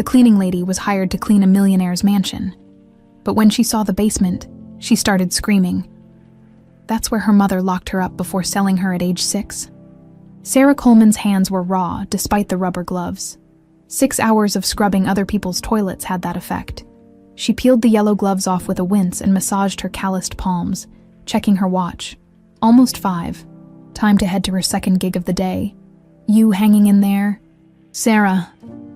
The cleaning lady was hired to clean a millionaire's mansion. But when she saw the basement, she started screaming. That's where her mother locked her up before selling her at age 6. Sarah Coleman's hands were raw, despite the rubber gloves. 6 hours of scrubbing other people's toilets had that effect. She peeled the yellow gloves off with a wince and massaged her calloused palms, checking her watch. Almost 5. Time to head to her second gig of the day. You hanging in there? Sarah,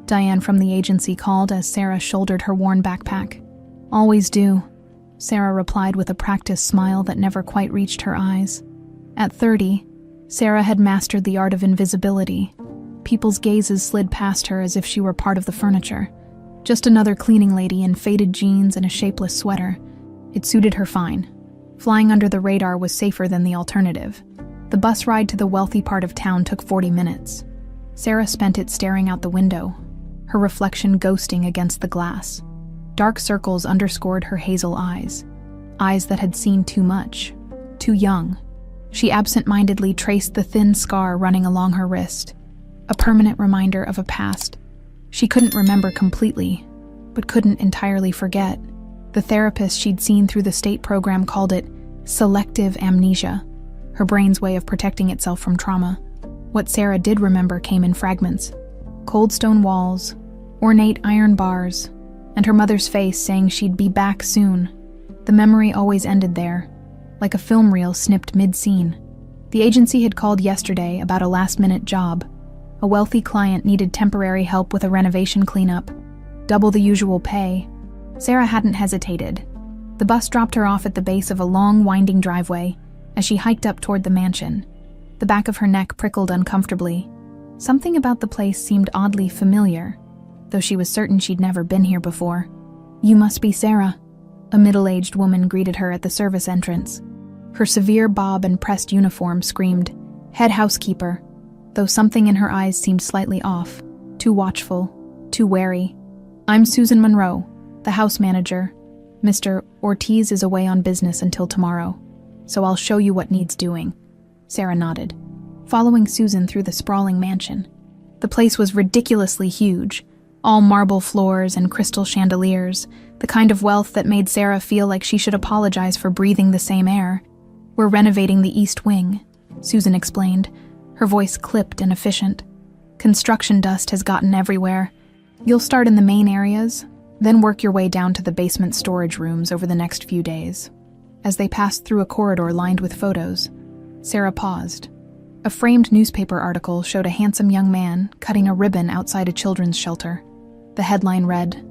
Diane from the agency called as Sarah shouldered her worn backpack. Always do, Sarah replied with a practiced smile that never quite reached her eyes. At 30, Sarah had mastered the art of invisibility. People's gazes slid past her as if she were part of the furniture. Just another cleaning lady in faded jeans and a shapeless sweater. It suited her fine. Flying under the radar was safer than the alternative. The bus ride to the wealthy part of town took 40 minutes. Sarah spent it staring out the window, her reflection ghosting against the glass. Dark circles underscored her hazel eyes that had seen too much, too young. She absent-mindedly traced the thin scar running along her wrist, a permanent reminder of a past she couldn't remember completely, but couldn't entirely forget. The therapist she'd seen through the state program called it selective amnesia, her brain's way of protecting itself from trauma. What Sarah did remember came in fragments. Cold stone walls, ornate iron bars, and her mother's face saying she'd be back soon. The memory always ended there, like a film reel snipped mid-scene. The agency had called yesterday about a last-minute job. A wealthy client needed temporary help with a renovation cleanup. Double the usual pay. Sarah hadn't hesitated. The bus dropped her off at the base of a long, winding driveway as she hiked up toward the mansion. The back of her neck prickled uncomfortably. Something about the place seemed oddly familiar, though she was certain she'd never been here before. You must be Sarah, a middle-aged woman greeted her at the service entrance. Her severe bob and pressed uniform screamed, "Head housekeeper," though something in her eyes seemed slightly off, too watchful, too wary. I'm Susan Monroe, the house manager. Mr. Ortiz is away on business until tomorrow, so I'll show you what needs doing. Sarah nodded, following Susan through the sprawling mansion. The place was ridiculously huge, all marble floors and crystal chandeliers, the kind of wealth that made Sarah feel like she should apologize for breathing the same air. We're renovating the East Wing, Susan explained, her voice clipped and efficient. Construction dust has gotten everywhere. You'll start in the main areas, then work your way down to the basement storage rooms over the next few days. As they passed through a corridor lined with photos, Sarah paused. A framed newspaper article showed a handsome young man cutting a ribbon outside a children's shelter. The headline read,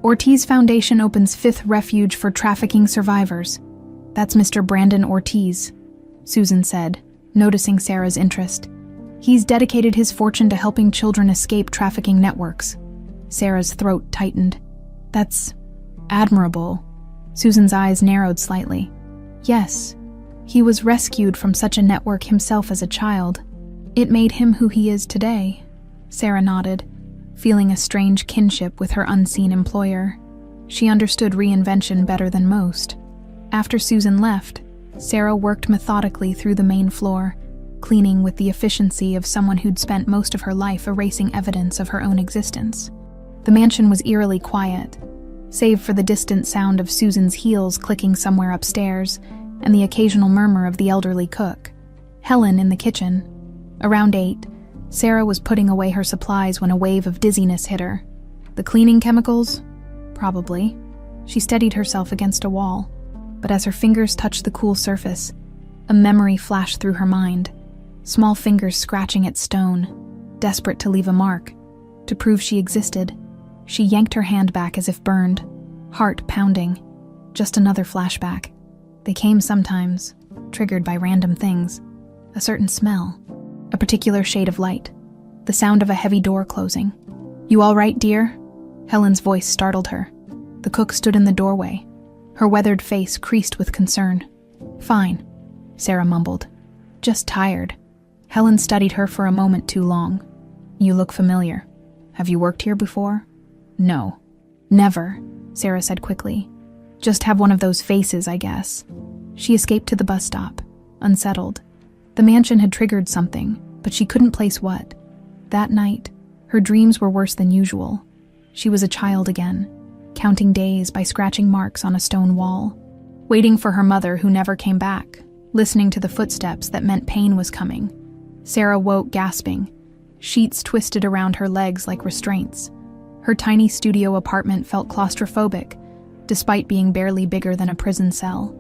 Ortiz Foundation opens 5th refuge for trafficking survivors. That's Mr. Brandon Ortiz, Susan said, noticing Sarah's interest. He's dedicated his fortune to helping children escape trafficking networks. Sarah's throat tightened. That's admirable. Susan's eyes narrowed slightly. Yes, he was rescued from such a network himself as a child. It made him who he is today. Sarah nodded, feeling a strange kinship with her unseen employer. She understood reinvention better than most. After Susan left, Sarah worked methodically through the main floor, cleaning with the efficiency of someone who'd spent most of her life erasing evidence of her own existence. The mansion was eerily quiet, save for the distant sound of Susan's heels clicking somewhere upstairs and the occasional murmur of the elderly cook, Helen, in the kitchen. Around 8, Sarah was putting away her supplies when a wave of dizziness hit her. The cleaning chemicals? Probably. She steadied herself against a wall, but as her fingers touched the cool surface, a memory flashed through her mind. Small fingers scratching at stone, desperate to leave a mark, to prove she existed. She yanked her hand back as if burned, heart pounding. Just another flashback. They came sometimes, triggered by random things. A certain smell, a particular shade of light, the sound of a heavy door closing. You all right, dear? Helen's voice startled her. The cook stood in the doorway, her weathered face creased with concern. Fine, Sarah mumbled. Just tired. Helen studied her for a moment too long. You look familiar. Have you worked here before? No. Never, Sarah said quickly. Just have one of those faces, I guess. She escaped to the bus stop, unsettled. The mansion had triggered something, but she couldn't place what. That night, her dreams were worse than usual. She was a child again, counting days by scratching marks on a stone wall, waiting for her mother who never came back, listening to the footsteps that meant pain was coming. Sarah woke gasping, sheets twisted around her legs like restraints. Her tiny studio apartment felt claustrophobic, despite being barely bigger than a prison cell.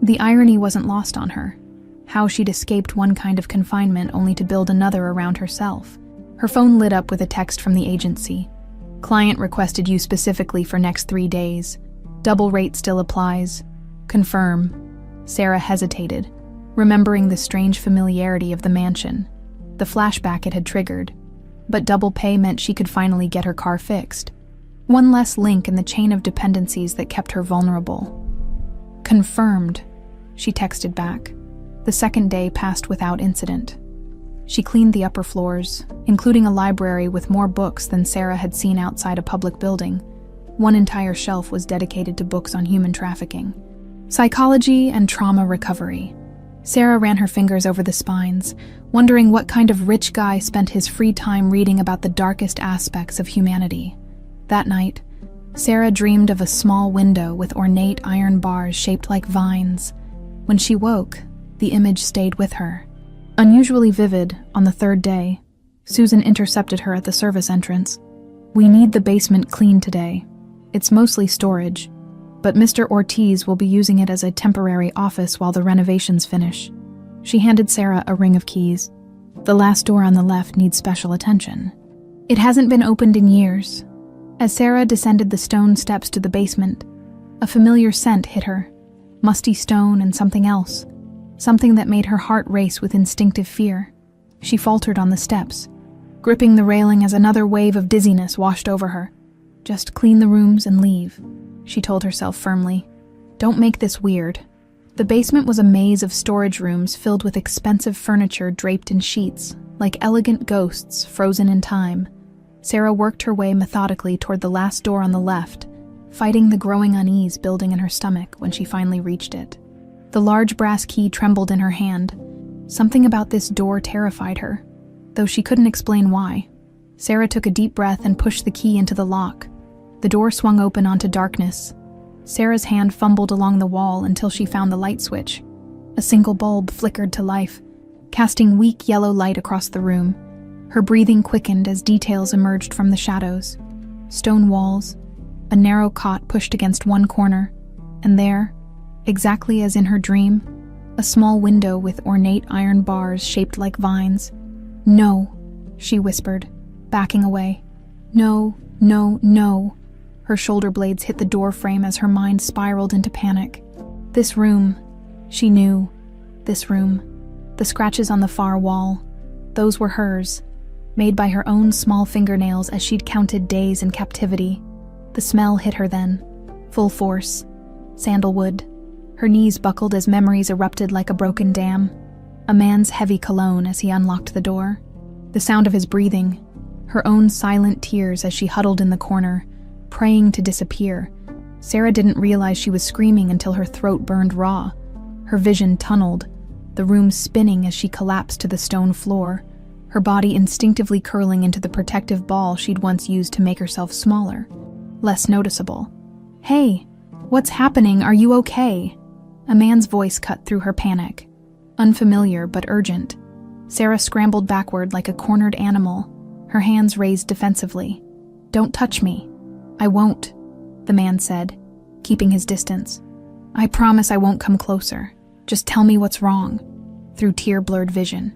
The irony wasn't lost on her. How she'd escaped one kind of confinement only to build another around herself. Her phone lit up with a text from the agency. Client requested you specifically for next 3 days. Double rate still applies. Confirm. Sarah hesitated, remembering the strange familiarity of the mansion, the flashback it had triggered. But double pay meant she could finally get her car fixed. One less link in the chain of dependencies that kept her vulnerable. Confirmed, she texted back. The second day passed without incident. She cleaned the upper floors, including a library with more books than Sarah had seen outside a public building. One entire shelf was dedicated to books on human trafficking, psychology, and trauma recovery. Sarah ran her fingers over the spines, wondering what kind of rich guy spent his free time reading about the darkest aspects of humanity. That night, Sarah dreamed of a small window with ornate iron bars shaped like vines. When she woke, the image stayed with her. Unusually vivid, on the third day, Susan intercepted her at the service entrance. "We need the basement cleaned today. It's mostly storage, but Mr. Ortiz will be using it as a temporary office while the renovations finish." She handed Sarah a ring of keys. "The last door on the left needs special attention. It hasn't been opened in years." As Sarah descended the stone steps to the basement, a familiar scent hit her. Musty stone and something else. Something that made her heart race with instinctive fear. She faltered on the steps, gripping the railing as another wave of dizziness washed over her. "Just clean the rooms and leave," she told herself firmly. "Don't make this weird." The basement was a maze of storage rooms filled with expensive furniture draped in sheets, like elegant ghosts frozen in time. Sarah worked her way methodically toward the last door on the left, fighting the growing unease building in her stomach when she finally reached it. The large brass key trembled in her hand. Something about this door terrified her, though she couldn't explain why. Sarah took a deep breath and pushed the key into the lock. The door swung open onto darkness. Sarah's hand fumbled along the wall until she found the light switch. A single bulb flickered to life, casting weak yellow light across the room. Her breathing quickened as details emerged from the shadows. Stone walls, a narrow cot pushed against one corner, and there, exactly as in her dream, a small window with ornate iron bars shaped like vines. "No," she whispered, backing away. "No, no, no." Her shoulder blades hit the door frame as her mind spiraled into panic. This room, she knew. This room. The scratches on the far wall. Those were hers, made by her own small fingernails as she'd counted days in captivity. The smell hit her then, full force. Sandalwood. Her knees buckled as memories erupted like a broken dam. A man's heavy cologne as he unlocked the door. The sound of his breathing. Her own silent tears as she huddled in the corner, praying to disappear. Sarah didn't realize she was screaming until her throat burned raw. Her vision tunneled, the room spinning as she collapsed to the stone floor, her body instinctively curling into the protective ball she'd once used to make herself smaller, less noticeable. "Hey, what's happening? Are you okay?" A man's voice cut through her panic. Unfamiliar but urgent. Sarah scrambled backward like a cornered animal, her hands raised defensively. "Don't touch me." "I won't," the man said, keeping his distance. "I promise I won't come closer. Just tell me what's wrong." Through tear-blurred vision,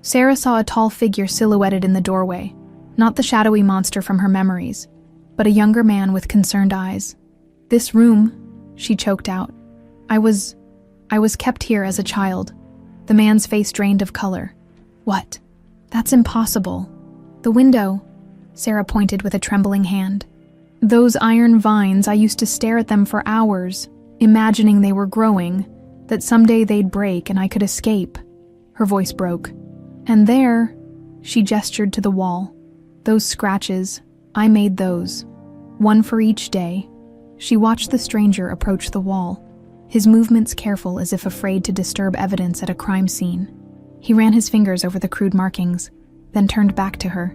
Sarah saw a tall figure silhouetted in the doorway, not the shadowy monster from her memories, but a younger man with concerned eyes. "This room," she choked out. I was kept here as a child." The man's face drained of color. "What? That's impossible." "The window," Sarah pointed with a trembling hand. "Those iron vines, I used to stare at them for hours, imagining they were growing, that someday they'd break and I could escape." Her voice broke. "And there," she gestured to the wall. "Those scratches, I made those. One for each day." She watched the stranger approach the wall, his movements careful as if afraid to disturb evidence at a crime scene. He ran his fingers over the crude markings, then turned back to her,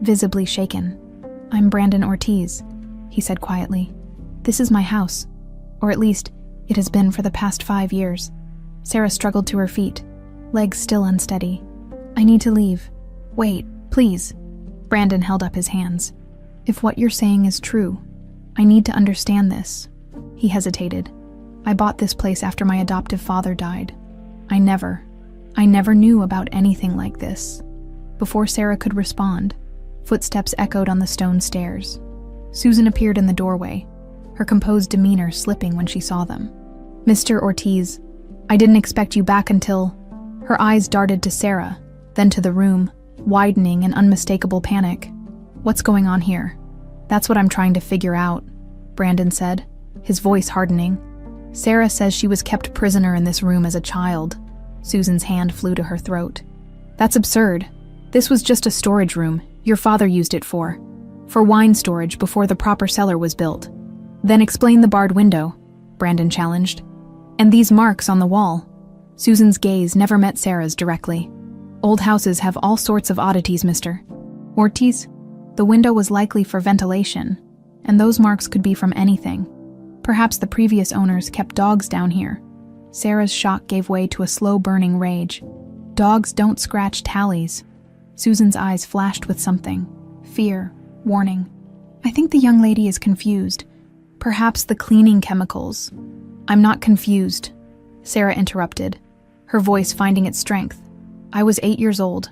visibly shaken. I'm Brandon Ortiz, he said quietly. This is my house, or at least it has been for the past 5 years. Sarah struggled to her feet, legs still unsteady. I need to leave. Wait, please. Brandon held up his hands. If what you're saying is true, I need to understand this. He hesitated. I bought this place after my adoptive father died. I never knew about anything like this. Before Sarah could respond, footsteps echoed on the stone stairs. Susan appeared in the doorway, her composed demeanor slipping when she saw them. Mr. Ortiz, I didn't expect you back until... Her eyes darted to Sarah, then to the room, widening in unmistakable panic. What's going on here? That's what I'm trying to figure out, Brandon said, his voice hardening. Sarah says she was kept prisoner in this room as a child. Susan's hand flew to her throat. That's absurd. This was just a storage room your father used it for wine storage before the proper cellar was built. Then explain the barred window, Brandon challenged. And these marks on the wall. Susan's gaze never met Sarah's directly. Old houses have all sorts of oddities, Mr. Ortiz. The window was likely for ventilation, and those marks could be from anything. Perhaps the previous owners kept dogs down here. Sarah's shock gave way to a slow-burning rage. Dogs don't scratch tallies. Susan's eyes flashed with something. Fear, warning. I think the young lady is confused. Perhaps the cleaning chemicals. I'm not confused, Sarah interrupted, her voice finding its strength. I was 8 years old.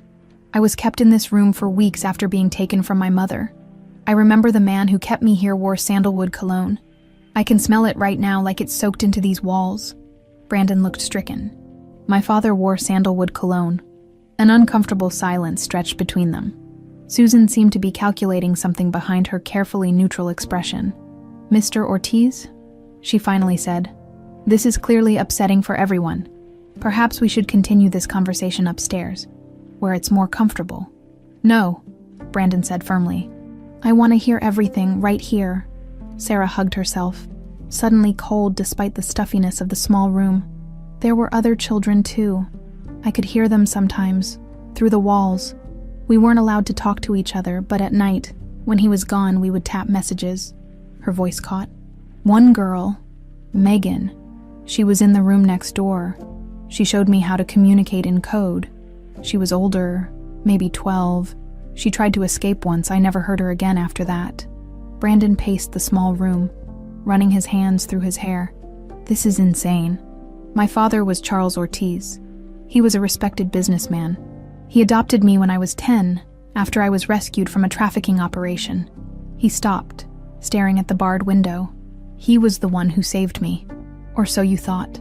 I was kept in this room for weeks after being taken from my mother. I remember the man who kept me here wore sandalwood cologne. I can smell it right now like it's soaked into these walls. Brandon looked stricken. My father wore sandalwood cologne. An uncomfortable silence stretched between them. Susan seemed to be calculating something behind her carefully neutral expression. Mr. Ortiz? She finally said. This is clearly upsetting for everyone. Perhaps we should continue this conversation upstairs, where it's more comfortable. No, Brandon said firmly. I want to hear everything right here. Sarah hugged herself, suddenly cold despite the stuffiness of the small room. There were other children too. I could hear them sometimes, through the walls. We weren't allowed to talk to each other, but at night, when he was gone, we would tap messages. Her voice caught. One girl, Megan, she was in the room next door. She showed me how to communicate in code. She was older, maybe 12. She tried to escape once. I never heard her again after that. Brandon paced the small room, running his hands through his hair. This is insane. My father was Charles Ortiz. He was a respected businessman. He adopted me when I was 10, after I was rescued from a trafficking operation. He stopped, staring at the barred window. He was the one who saved me. Or so you thought,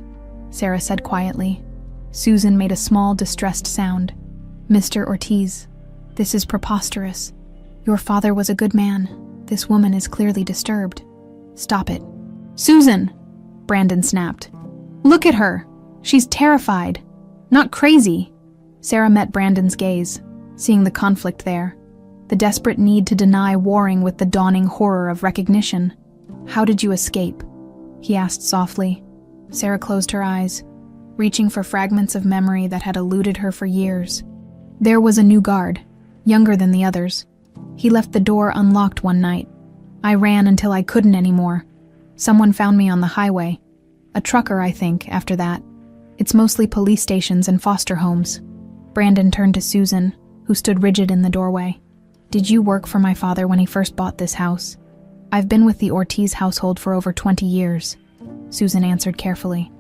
Sarah said quietly. Susan made a small, distressed sound. Mr. Ortiz, this is preposterous. Your father was a good man. This woman is clearly disturbed. Stop it. Susan! Brandon snapped. Look at her. She's terrified. Not crazy. Sarah met Brandon's gaze, seeing the conflict there. The desperate need to deny warring with the dawning horror of recognition. How did you escape? He asked softly. Sarah closed her eyes, reaching for fragments of memory that had eluded her for years. There was a new guard, younger than the others. He left the door unlocked one night. I ran until I couldn't anymore. Someone found me on the highway. A trucker, I think, after that. It's mostly police stations and foster homes. Brandon turned to Susan, who stood rigid in the doorway. Did you work for my father when he first bought this house? I've been with the Ortiz household for over 20 years, Susan answered carefully.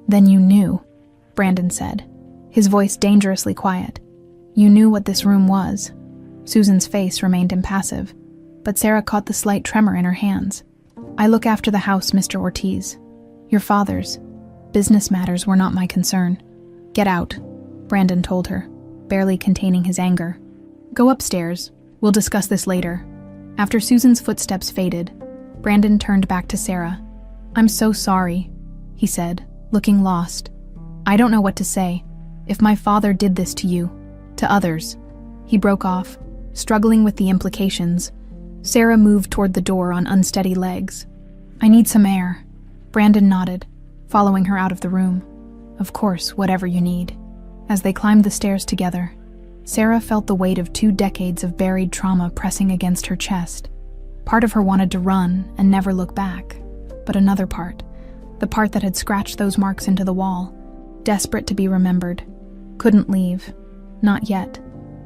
Then you knew, Brandon said, his voice dangerously quiet. You knew what this room was. Susan's face remained impassive, but Sarah caught the slight tremor in her hands. I look after the house, Mr. Ortiz. Your father's. Business matters were not my concern. Get out, Brandon told her, barely containing his anger. Go upstairs. We'll discuss this later. After Susan's footsteps faded, Brandon turned back to Sarah. I'm so sorry, he said, looking lost. I don't know what to say. If my father did this to you, to others. He broke off, struggling with the implications. Sarah moved toward the door on unsteady legs. I need some air. Brandon nodded, following her out of the room. Of course, whatever you need. As they climbed the stairs together, Sarah felt the weight of 2 decades of buried trauma pressing against her chest. Part of her wanted to run and never look back, but another part, the part that had scratched those marks into the wall, desperate to be remembered, couldn't leave. Not yet.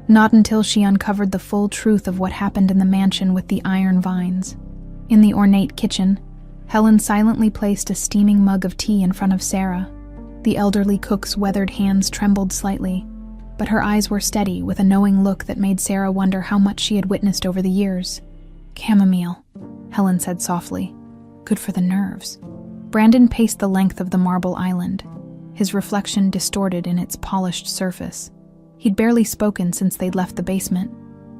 Not until she uncovered the full truth of what happened in the mansion with the iron vines. In the ornate kitchen, Helen silently placed a steaming mug of tea in front of Sarah. The elderly cook's weathered hands trembled slightly, but her eyes were steady with a knowing look that made Sarah wonder how much she had witnessed over the years. "Chamomile," Helen said softly. "Good for the nerves." Brandon paced the length of the marble island, his reflection distorted in its polished surface. He'd barely spoken since they'd left the basement,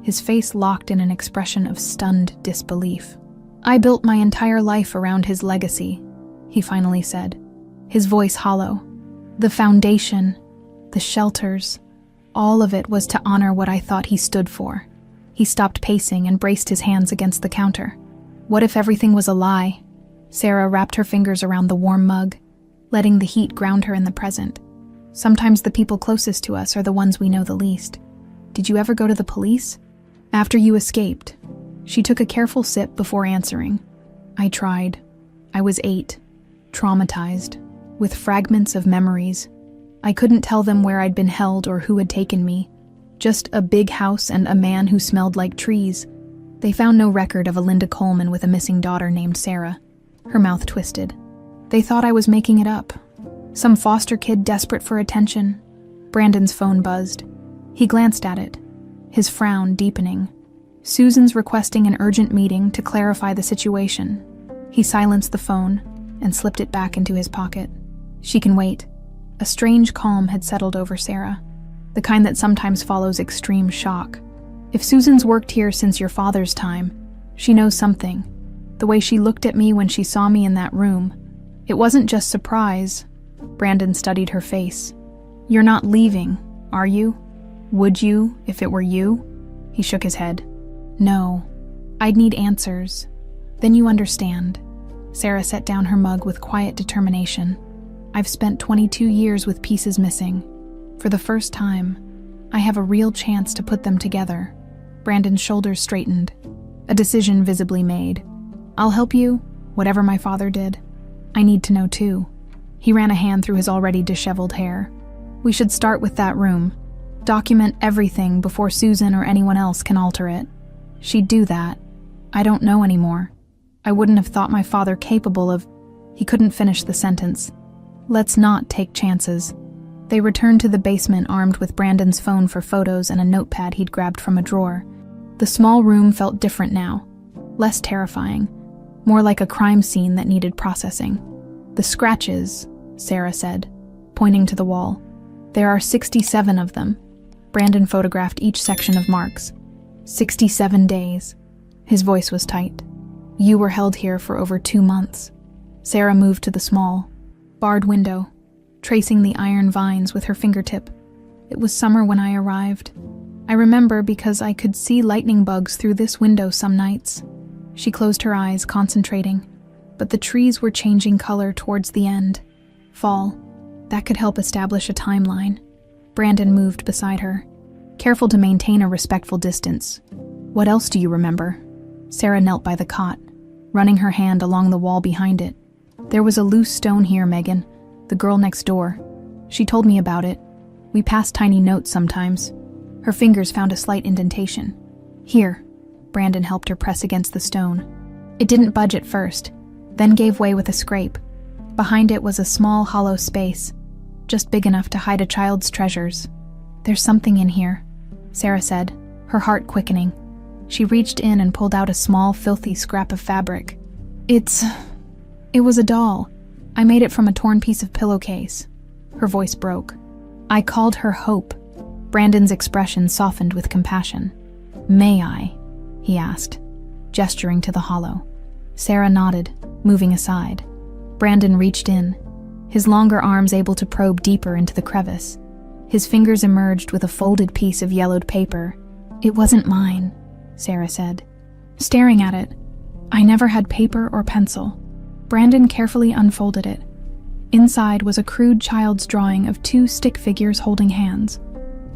his face locked in an expression of stunned disbelief. "I built my entire life around his legacy," he finally said, his voice hollow. "The foundation, the shelters, all of it was to honor what I thought he stood for." He stopped pacing and braced his hands against the counter. What if everything was a lie? Sarah wrapped her fingers around the warm mug, letting the heat ground her in the present. Sometimes the people closest to us are the ones we know the least. "Did you ever go to the police?" "After you escaped." She took a careful sip before answering. "I tried. I was 8, traumatized, with fragments of memories. I couldn't tell them where I'd been held or who had taken me. Just a big house and a man who smelled like trees. They found no record of a Linda Coleman with a missing daughter named Sarah." Her mouth twisted. "They thought I was making it up. Some foster kid desperate for attention." Brandon's phone buzzed. He glanced at it, his frown deepening. Susan's requesting an urgent meeting to clarify the situation. He silenced the phone and slipped it back into his pocket. "She can wait." A strange calm had settled over Sarah, the kind that sometimes follows extreme shock. "If Susan's worked here since your father's time, she knows something. The way she looked at me when she saw me in that room, it wasn't just surprise." Brandon studied her face. "You're not leaving, are you? Would you, if it were you?" He shook his head. "No. I'd need answers. Then you understand." Sarah set down her mug with quiet determination. "I've spent 22 years with pieces missing. For the first time, I have a real chance to put them together." Brandon's shoulders straightened, a decision visibly made. "I'll help you, whatever my father did. I need to know too." He ran a hand through his already disheveled hair. "We should start with that room. Document everything before Susan or anyone else can alter it." "She'd do that. I don't know anymore. I wouldn't have thought my father capable of—" He couldn't finish the sentence. "Let's not take chances." They returned to the basement armed with Brandon's phone for photos and a notepad he'd grabbed from a drawer. The small room felt different now, less terrifying, more like a crime scene that needed processing. "The scratches," Sarah said, pointing to the wall. "There are 67 of them." Brandon photographed each section of marks. 67 days. His voice was tight. "You were held here for over 2 months." Sarah moved to the small, barred window, tracing the iron vines with her fingertip. "It was summer when I arrived. I remember because I could see lightning bugs through this window some nights." She closed her eyes, concentrating. But the trees were changing color towards the end. Fall. That could help establish a timeline. Brandon moved beside her, careful to maintain a respectful distance. "What else do you remember?" Sarah knelt by the cot, running her hand along the wall behind it. "There was a loose stone here, Megan, the girl next door. She told me about it. We passed tiny notes sometimes." Her fingers found a slight indentation. "Here." Brandon helped her press against the stone. It didn't budge at first, then gave way with a scrape. Behind it was a small hollow space, just big enough to hide a child's treasures. "There's something in here," Sarah said, her heart quickening. She reached in and pulled out a small, filthy scrap of fabric. It was a doll. I made it from a torn piece of pillowcase." Her voice broke. "I called her Hope." Brandon's expression softened with compassion. "May I?" he asked, gesturing to the hollow. Sarah nodded, moving aside. Brandon reached in, his longer arms able to probe deeper into the crevice. His fingers emerged with a folded piece of yellowed paper. "It wasn't mine," Sarah said, staring at it. "I never had paper or pencil." Brandon carefully unfolded it. Inside was a crude child's drawing of 2 stick figures holding hands.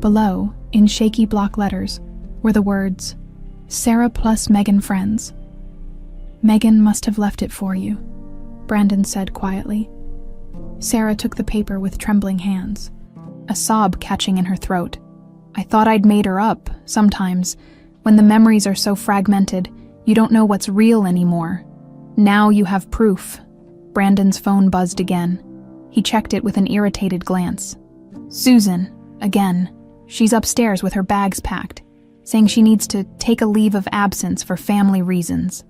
Below, in shaky block letters, were the words, "Sarah plus Megan friends." Megan must have left it for you, Brandon said quietly. Sarah took the paper with trembling hands, a sob catching in her throat. I thought I'd made her up. Sometimes, when the memories are so fragmented, you don't know what's real anymore. Now you have proof. Brandon's phone buzzed again. He checked it with an irritated glance. Susan, again. She's upstairs with her bags packed, saying she needs to take a leave of absence for family reasons.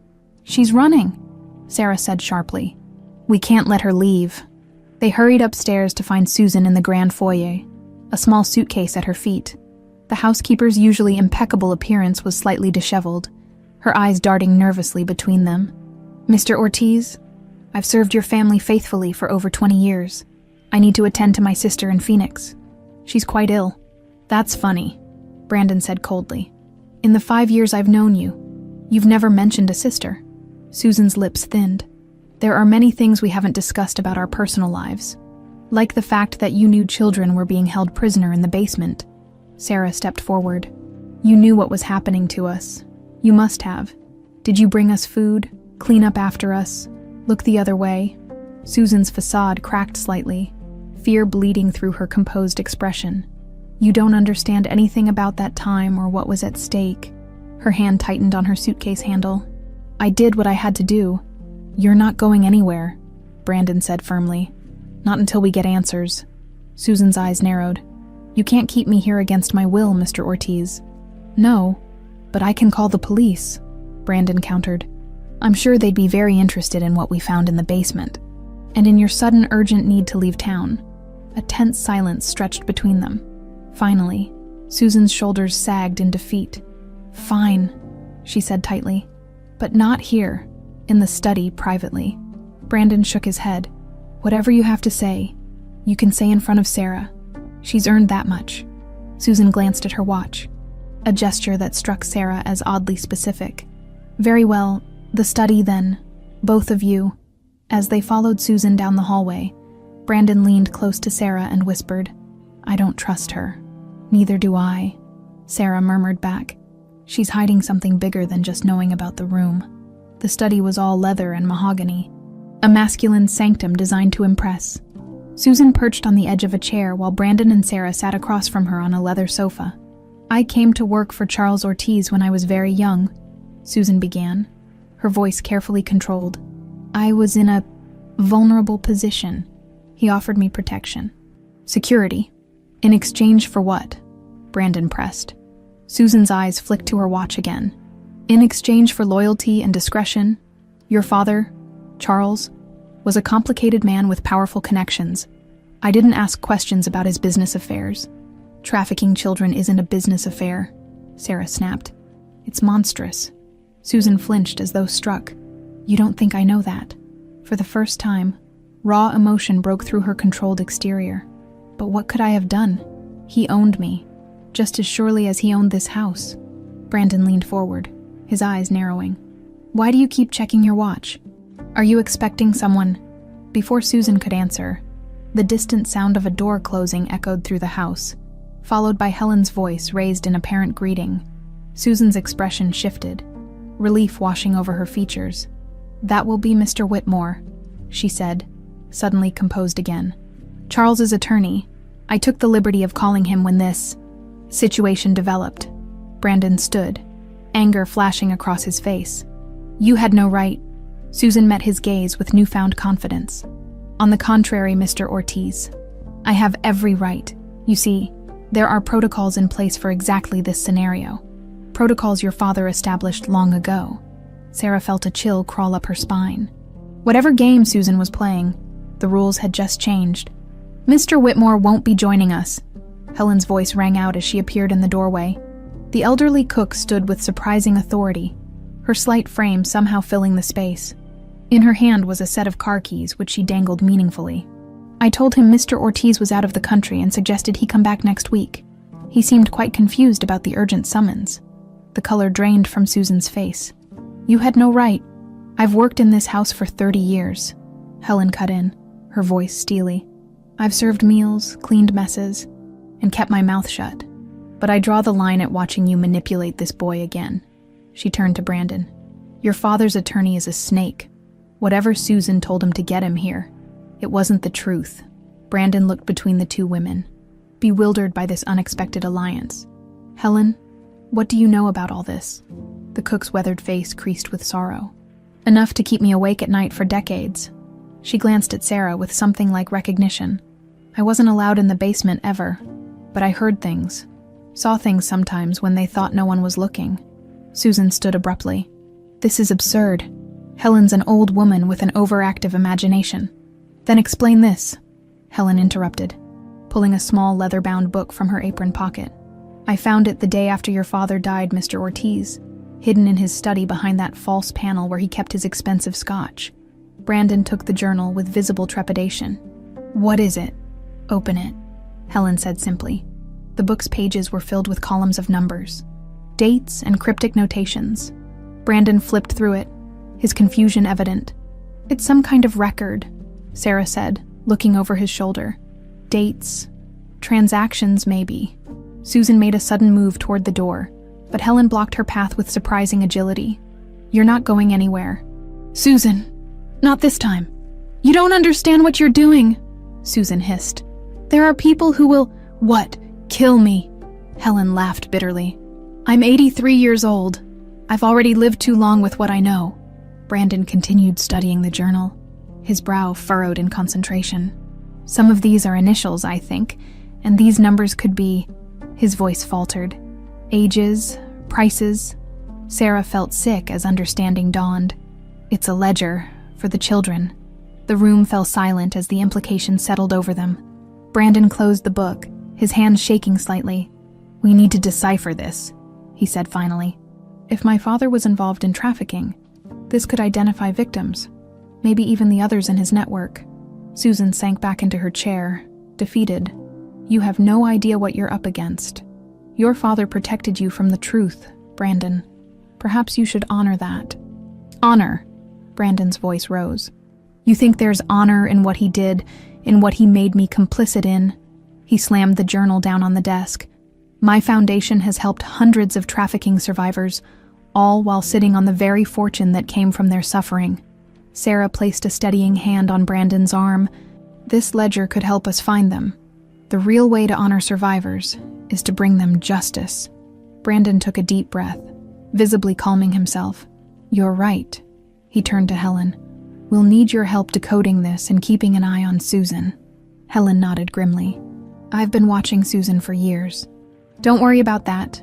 She's running, Sarah said sharply. We can't let her leave. They hurried upstairs to find Susan in the grand foyer, a small suitcase at her feet. The housekeeper's usually impeccable appearance was slightly disheveled, her eyes darting nervously between them. Mr. Ortiz, I've served your family faithfully for over 20 years. I need to attend to my sister in Phoenix. She's quite ill. That's funny, Brandon said coldly. In the 5 years I've known you, you've never mentioned a sister. Susan's lips thinned. There are many things we haven't discussed about our personal lives, like the fact that you knew children were being held prisoner in the basement. Sarah stepped forward. You knew what was happening to us. You must have. Did you bring us food, clean up after us, look the other way? Susan's facade cracked slightly, fear bleeding through her composed expression. You don't understand anything about that time or what was at stake. Her hand tightened on her suitcase handle. I did what I had to do. You're not going anywhere, Brandon said firmly. Not until we get answers. Susan's eyes narrowed. You can't keep me here against my will, Mr. Ortiz. No, but I can call the police, Brandon countered. I'm sure they'd be very interested in what we found in the basement. And in your sudden urgent need to leave town. A tense silence stretched between them. Finally, Susan's shoulders sagged in defeat. Fine, she said tightly. But not here, in the study privately. Brandon shook his head. Whatever you have to say, you can say in front of Sarah. She's earned that much. Susan glanced at her watch, a gesture that struck Sarah as oddly specific. Very well, the study then, both of you. As they followed Susan down the hallway, Brandon leaned close to Sarah and whispered, I don't trust her. Neither do I, Sarah murmured back. She's hiding something bigger than just knowing about the room. The study was all leather and mahogany, a masculine sanctum designed to impress. Susan perched on the edge of a chair while Brandon and Sarah sat across from her on a leather sofa. I came to work for Charles Ortiz when I was very young, Susan began, her voice carefully controlled. I was in a vulnerable position. He offered me protection. Security. In exchange for what? Brandon pressed. Susan's eyes flicked to her watch again. In exchange for loyalty and discretion, your father, Charles, was a complicated man with powerful connections. I didn't ask questions about his business affairs. Trafficking children isn't a business affair, Sarah snapped. It's monstrous. Susan flinched as though struck. You don't think I know that? For the first time, raw emotion broke through her controlled exterior. But what could I have done? He owned me, just as surely as he owned this house. Brandon leaned forward, his eyes narrowing. Why do you keep checking your watch? Are you expecting someone? Before Susan could answer, the distant sound of a door closing echoed through the house, followed by Helen's voice raised in apparent greeting. Susan's expression shifted, relief washing over her features. That will be Mr. Whitmore, she said, suddenly composed again. Charles's attorney. I took the liberty of calling him when this situation developed. Brandon stood, anger flashing across his face. You had no right. Susan met his gaze with newfound confidence. On the contrary, Mr. Ortiz, I have every right. You see, there are protocols in place for exactly this scenario. Protocols your father established long ago. Sarah felt a chill crawl up her spine. Whatever game Susan was playing, the rules had just changed. Mr. Whitmore won't be joining us. Helen's voice rang out as she appeared in the doorway. The elderly cook stood with surprising authority, her slight frame somehow filling the space. In her hand was a set of car keys, which she dangled meaningfully. I told him Mr. Ortiz was out of the country and suggested he come back next week. He seemed quite confused about the urgent summons. The color drained from Susan's face. You had no right. I've worked in this house for 30 years. Helen cut in, her voice steely. I've served meals, cleaned messes, and kept my mouth shut. But I draw the line at watching you manipulate this boy again. She turned to Brandon. Your father's attorney is a snake. Whatever Susan told him to get him here, it wasn't the truth. Brandon looked between the two women, bewildered by this unexpected alliance. Helen, what do you know about all this? The cook's weathered face creased with sorrow. Enough to keep me awake at night for decades. She glanced at Sarah with something like recognition. I wasn't allowed in the basement ever, but I heard things, saw things sometimes when they thought no one was looking. Susan stood abruptly. This is absurd. Helen's an old woman with an overactive imagination. Then explain this, Helen interrupted, pulling a small leather-bound book from her apron pocket. I found it the day after your father died, Mr. Ortiz, hidden in his study behind that false panel where he kept his expensive scotch. Brandon took the journal with visible trepidation. What is it? Open it, Helen said simply. The book's pages were filled with columns of numbers, dates, and cryptic notations. Brandon flipped through it, his confusion evident. It's some kind of record, Sarah said, looking over his shoulder. Dates, transactions maybe. Susan made a sudden move toward the door, but Helen blocked her path with surprising agility. You're not going anywhere. Susan, not this time. You don't understand what you're doing, Susan hissed. There are people who will, what, kill me? Helen laughed bitterly. I'm 83 years old. I've already lived too long with what I know. Brandon continued studying the journal, his brow furrowed in concentration. Some of these are initials, I think, and these numbers could be... His voice faltered. Ages, prices. Sarah felt sick as understanding dawned. It's a ledger, for the children. The room fell silent as the implication settled over them. Brandon closed the book, his hands shaking slightly. We need to decipher this, he said finally. If my father was involved in trafficking, this could identify victims, maybe even the others in his network. Susan sank back into her chair, defeated. You have no idea what you're up against. Your father protected you from the truth, Brandon. Perhaps you should honor that. Honor, Brandon's voice rose. You think there's honor in what he did, in what he made me complicit in? He slammed the journal down on the desk. My foundation has helped hundreds of trafficking survivors, all while sitting on the very fortune that came from their suffering. Sarah placed a steadying hand on Brandon's arm. This ledger could help us find them. The real way to honor survivors is to bring them justice. Brandon took a deep breath, visibly calming himself. You're right. He turned to Helen. We'll need your help decoding this and keeping an eye on Susan. Helen nodded grimly. I've been watching Susan for years. Don't worry about that.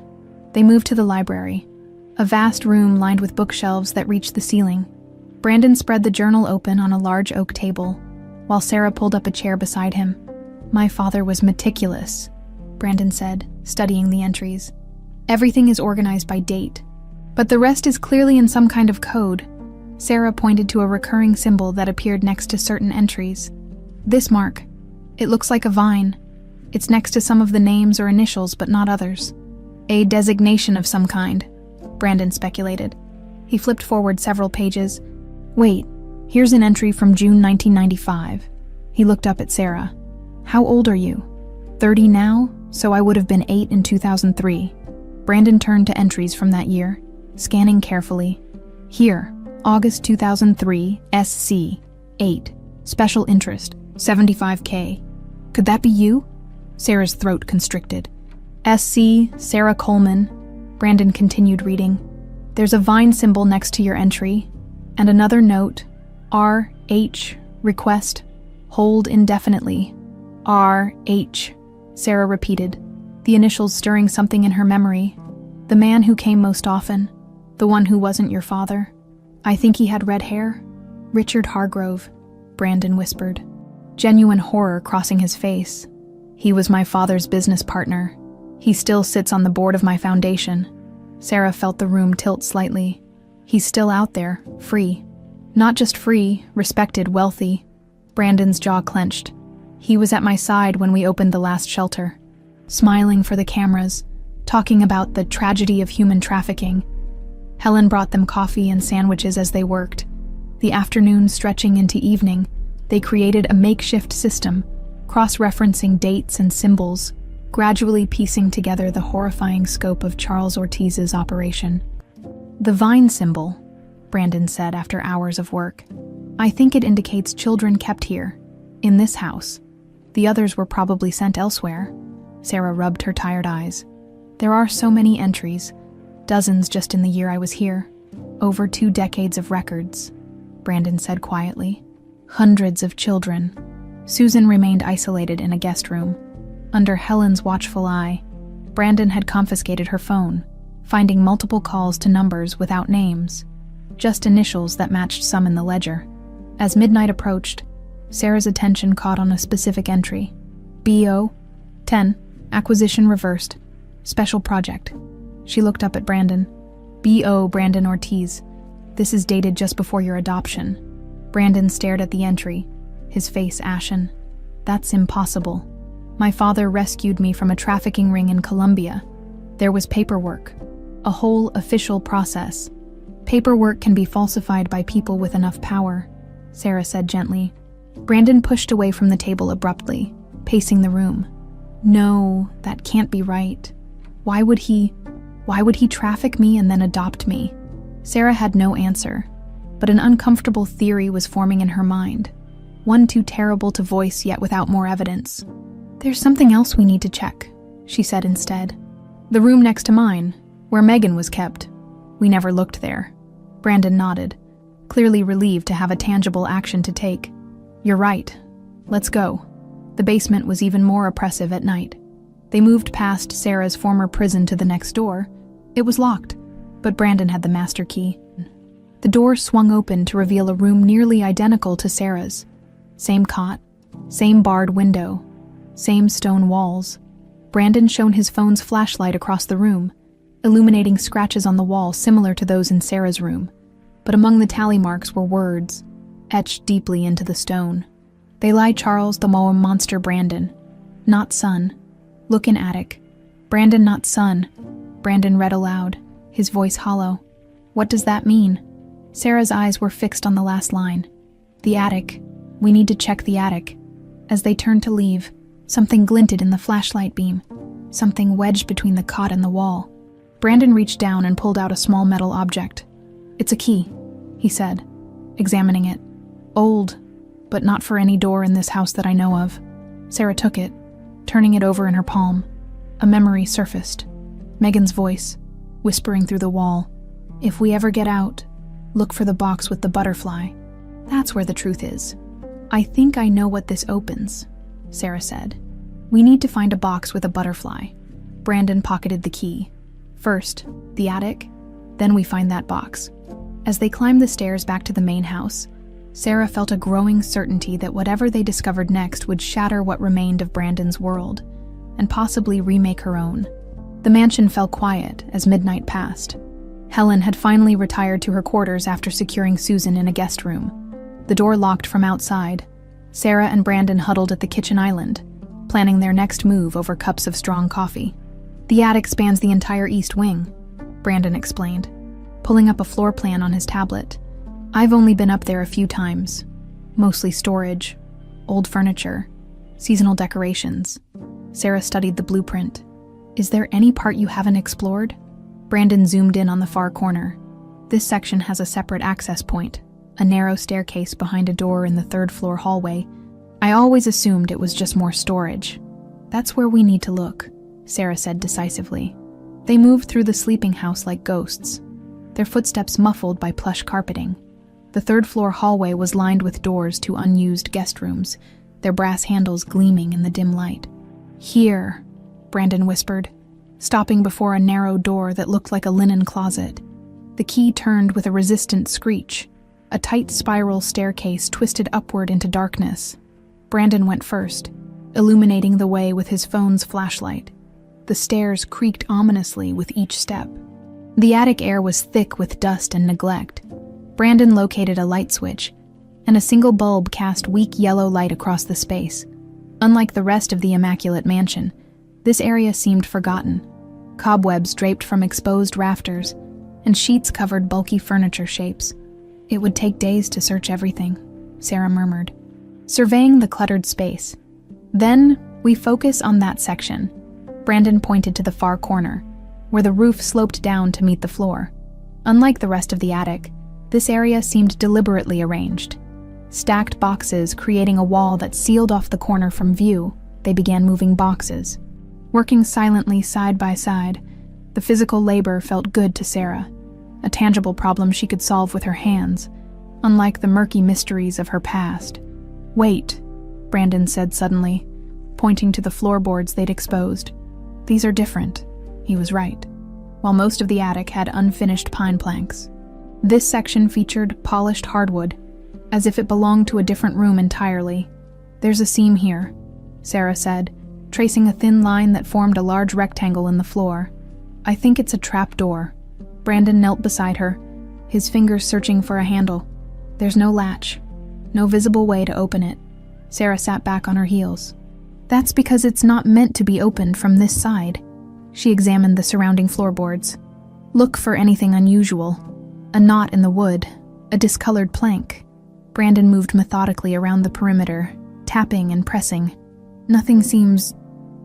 They moved to the library, a vast room lined with bookshelves that reached the ceiling. Brandon spread the journal open on a large oak table, while Sarah pulled up a chair beside him. My father was meticulous, Brandon said, studying the entries. Everything is organized by date, but the rest is clearly in some kind of code. Sarah pointed to a recurring symbol that appeared next to certain entries. This mark. It looks like a vine. It's next to some of the names or initials, but not others. A designation of some kind, Brandon speculated. He flipped forward several pages. Wait, here's an entry from June 1995. He looked up at Sarah. How old are you? 30 now, so I would have been 8 in 2003. Brandon turned to entries from that year, scanning carefully. Here, August 2003, SC, 8, special interest, 75K. Could that be you? Sarah's throat constricted. SC, Sarah Coleman. Brandon continued reading. There's a vine symbol next to your entry, and another note, RH, request, hold indefinitely. RH, Sarah repeated, the initials stirring something in her memory. The man who came most often, the one who wasn't your father. I think he had red hair. Richard Hargrove, Brandon whispered, genuine horror crossing his face. He was my father's business partner. He still sits on the board of my foundation. Sarah felt the room tilt slightly. He's still out there, free. Not just free, respected, wealthy. Brandon's jaw clenched. He was at my side when we opened the last shelter, smiling for the cameras, talking about the tragedy of human trafficking. Helen brought them coffee and sandwiches as they worked. The afternoon stretching into evening, they created a makeshift system, cross-referencing dates and symbols, gradually piecing together the horrifying scope of Charles Ortiz's operation. The vine symbol, Brandon said after hours of work. "I think it indicates children kept here, in this house. The others were probably sent elsewhere." Sarah rubbed her tired eyes. "There are so many entries, dozens just in the year I was here. Over 2 decades of records," Brandon said quietly. "Hundreds of children." Susan remained isolated in a guest room. Under Helen's watchful eye, Brandon had confiscated her phone, finding multiple calls to numbers without names, just initials that matched some in the ledger. As midnight approached, Sarah's attention caught on a specific entry. BO 10, acquisition reversed, special project. She looked up at Brandon. BO Brandon Ortiz. This is dated just before your adoption. Brandon stared at the entry, his face ashen. That's impossible. My father rescued me from a trafficking ring in Colombia. There was paperwork, a whole official process. Paperwork can be falsified by people with enough power, Sarah said gently. Brandon pushed away from the table abruptly, pacing the room. No, that can't be right. Why would he traffic me and then adopt me? Sarah had no answer, but an uncomfortable theory was forming in her mind, one too terrible to voice yet without more evidence. There's something else we need to check, she said instead. The room next to mine, where Megan was kept. We never looked there. Brandon nodded, clearly relieved to have a tangible action to take. You're right. Let's go. The basement was even more oppressive at night. They moved past Sarah's former prison to the next door. It was locked, but Brandon had the master key. The door swung open to reveal a room nearly identical to Sarah's. Same cot, same barred window, same stone walls. Brandon shone his phone's flashlight across the room, illuminating scratches on the wall similar to those in Sarah's room. But among the tally marks were words, etched deeply into the stone. They lie Charles the Monster Brandon. Not son. Look in attic. Brandon not son. Brandon read aloud, his voice hollow. What does that mean? Sarah's eyes were fixed on the last line. The attic. We need to check the attic. As they turned to leave, something glinted in the flashlight beam. Something wedged between the cot and the wall. Brandon reached down and pulled out a small metal object. It's a key, he said, examining it. Old, but not for any door in this house that I know of. Sarah took it, turning it over in her palm. A memory surfaced. Megan's voice, whispering through the wall. If we ever get out, look for the box with the butterfly. That's where the truth is. I think I know what this opens, Sarah said. We need to find a box with a butterfly. Brandon pocketed the key. First, the attic, then we find that box. As they climbed the stairs back to the main house, Sarah felt a growing certainty that whatever they discovered next would shatter what remained of Brandon's world, and possibly remake her own. The mansion fell quiet as midnight passed. Helen had finally retired to her quarters after securing Susan in a guest room. The door locked from outside. Sarah and Brandon huddled at the kitchen island, planning their next move over cups of strong coffee. The attic spans the entire east wing, Brandon explained, pulling up a floor plan on his tablet. I've only been up there a few times. Mostly storage, old furniture, seasonal decorations. Sarah studied the blueprint. Is there any part you haven't explored? Brandon zoomed in on the far corner. This section has a separate access point, a narrow staircase behind a door in the third-floor hallway. I always assumed it was just more storage. That's where we need to look, Sarah said decisively. They moved through the sleeping house like ghosts, their footsteps muffled by plush carpeting. The third-floor hallway was lined with doors to unused guest rooms, their brass handles gleaming in the dim light. Here, Brandon whispered, stopping before a narrow door that looked like a linen closet. The key turned with a resistant screech. A tight spiral staircase twisted upward into darkness. Brandon went first, illuminating the way with his phone's flashlight. The stairs creaked ominously with each step. The attic air was thick with dust and neglect. Brandon located a light switch, and a single bulb cast weak yellow light across the space. Unlike the rest of the immaculate mansion, this area seemed forgotten. Cobwebs draped from exposed rafters, and sheets covered bulky furniture shapes. It would take days to search everything, Sarah murmured, surveying the cluttered space. Then, we focus on that section. Brandon pointed to the far corner, where the roof sloped down to meet the floor. Unlike the rest of the attic, This area seemed deliberately arranged. Stacked boxes creating a wall that sealed off the corner from view, they began moving boxes. Working silently side by side, the physical labor felt good to Sarah, a tangible problem she could solve with her hands, unlike the murky mysteries of her past. "Wait," Brandon said suddenly, pointing to the floorboards they'd exposed. "These are different." He was right. While most of the attic had unfinished pine planks, this section featured polished hardwood, as if it belonged to a different room entirely. "There's a seam here," Sarah said, tracing a thin line that formed a large rectangle in the floor. "I think it's a trap door." Brandon knelt beside her, his fingers searching for a handle. "There's no latch, no visible way to open it." Sarah sat back on her heels. "That's because it's not meant to be opened from this side." She examined the surrounding floorboards. "Look for anything unusual. A knot in the wood, a discolored plank." Brandon moved methodically around the perimeter, tapping and pressing. "Nothing seems...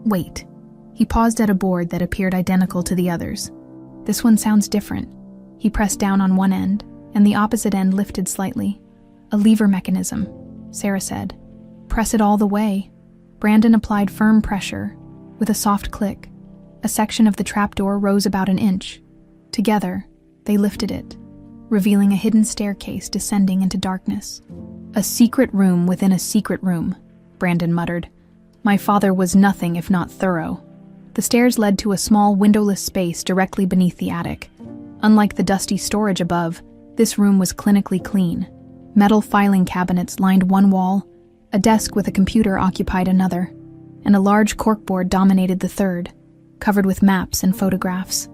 Wait." He paused at a board that appeared identical to the others. "This one sounds different." He pressed down on one end, and the opposite end lifted slightly. "A lever mechanism," Sarah said. "Press it all the way." Brandon applied firm pressure. With a soft click, a section of the trapdoor rose about an inch. Together, they lifted it, revealing a hidden staircase descending into darkness. "A secret room within a secret room," Brandon muttered. "My father was nothing if not thorough." The stairs led to a small windowless space directly beneath the attic. Unlike the dusty storage above, this room was clinically clean. Metal filing cabinets lined one wall, a desk with a computer occupied another, and a large corkboard dominated the third, covered with maps and photographs.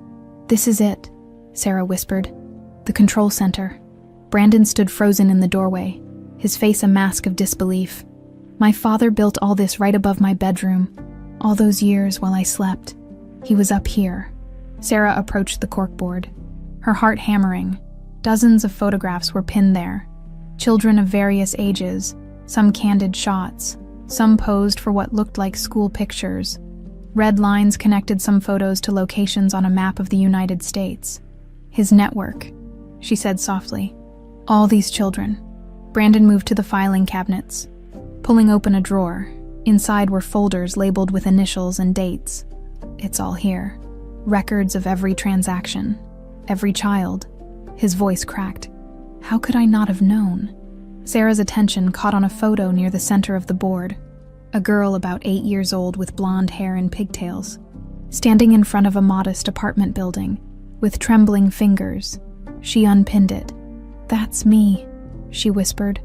"This is it," Sarah whispered. "The control center." Brandon stood frozen in the doorway, his face a mask of disbelief. "My father built all this right above my bedroom. All those years while I slept. He was up here." Sarah approached the corkboard, her heart hammering. Dozens of photographs were pinned there. Children of various ages, some candid shots, some posed for what looked like school pictures. Red lines connected some photos to locations on a map of the United States. "His network," she said softly. "All these children." Brandon moved to the filing cabinets, pulling open a drawer. Inside were folders labeled with initials and dates. "It's all here. Records of every transaction, every child." His voice cracked. "How could I not have known?" Sarah's attention caught on a photo near the center of the board. A girl about 8 years old with blonde hair and pigtails, standing in front of a modest apartment building. With trembling fingers, she unpinned it. "That's me," she whispered.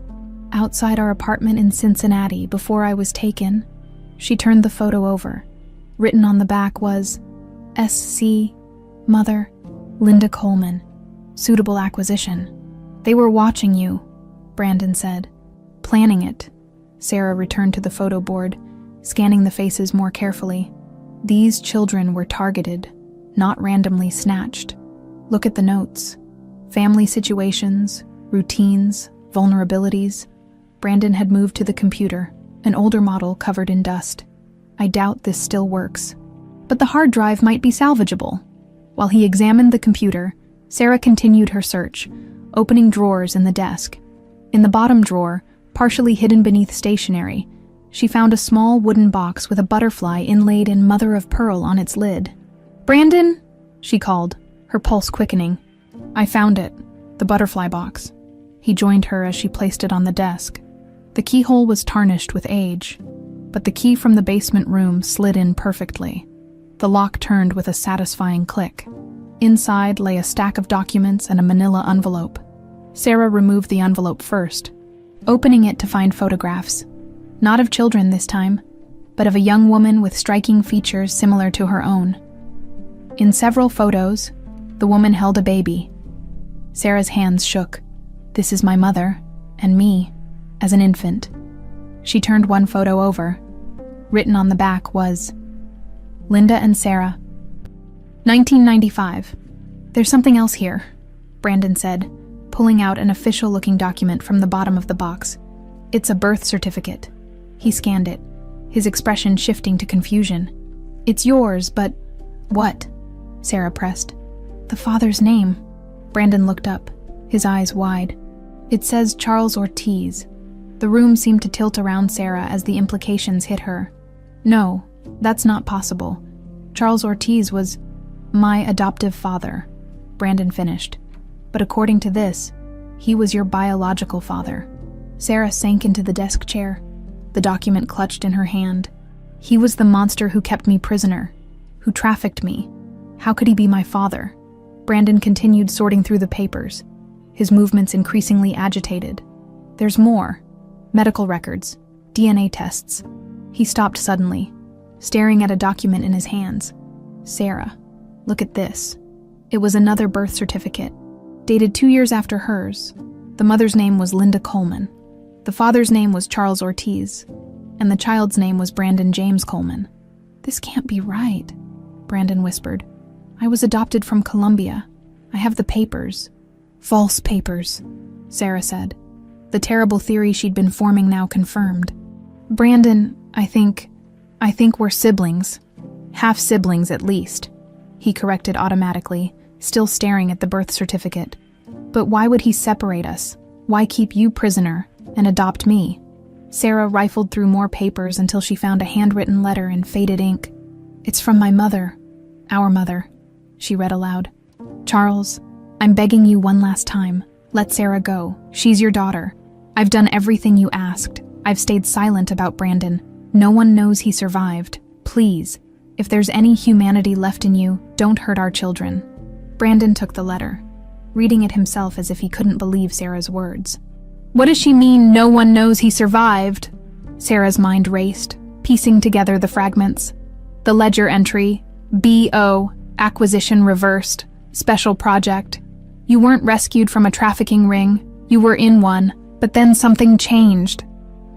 "Outside our apartment in Cincinnati before I was taken." She turned the photo over. Written on the back was, "SC, Mother, Linda Coleman. Suitable acquisition." "They were watching you," Brandon said. "Planning it." Sarah returned to the photo board, scanning the faces more carefully. These children were targeted, not randomly snatched. Look at the notes. Family situations, routines, vulnerabilities. Brandon had moved to the computer, an older model covered in dust. "I doubt this still works. But the hard drive might be salvageable." While he examined the computer, Sarah continued her search, opening drawers in the desk. In the bottom drawer, partially hidden beneath stationery, she found a small wooden box with a butterfly inlaid in mother of pearl on its lid. "Brandon?" she called, her pulse quickening. "I found it, the butterfly box." He joined her as she placed it on the desk. The keyhole was tarnished with age, but the key from the basement room slid in perfectly. The lock turned with a satisfying click. Inside lay a stack of documents and a manila envelope. Sarah removed the envelope first, opening it to find photographs. Not of children this time, but of a young woman with striking features similar to her own. In several photos, the woman held a baby. Sarah's hands shook. "This is my mother, and me, as an infant." She turned one photo over. Written on the back was, "Linda and Sarah, 1995. "There's something else here," Brandon said, pulling out an official-looking document from the bottom of the box. "It's a birth certificate." He scanned it, his expression shifting to confusion. "It's yours, but..." "What?" Sarah pressed. "The father's name." Brandon looked up, his eyes wide. It says Charles Ortiz. The room seemed to tilt around Sarah as the implications hit her. No, that's not possible. Charles Ortiz was my adoptive father, Brandon finished. But according to this, he was your biological father. Sarah sank into the desk chair, the document clutched in her hand. He was the monster who kept me prisoner, who trafficked me. How could he be my father? Brandon continued sorting through the papers, his movements increasingly agitated. There's more. Medical records, DNA tests. He stopped suddenly, staring at a document in his hands. Sarah, look at this. It was another birth certificate, dated 2 years after hers. The mother's name was Linda Coleman. The father's name was Charles Ortiz, and the child's name was Brandon James Coleman. This can't be right, Brandon whispered. I was adopted from Colombia. I have the papers. False papers, Sarah said. The terrible theory she'd been forming now confirmed. Brandon, I think we're siblings. Half siblings at least, he corrected automatically, still staring at the birth certificate. But why would he separate us? Why keep you prisoner and adopt me? Sarah rifled through more papers until she found a handwritten letter in faded ink. It's from my mother, our mother, she read aloud. Charles, I'm begging you one last time. Let Sarah go. She's your daughter. I've done everything you asked. I've stayed silent about Brandon. No one knows he survived. Please, if there's any humanity left in you, don't hurt our children. Brandon took the letter, reading it himself as if he couldn't believe Sarah's words. What does she mean, no one knows he survived? Sarah's mind raced, piecing together the fragments. The ledger entry, B.O., acquisition reversed, special project. You weren't rescued from a trafficking ring. You were in one, but then something changed.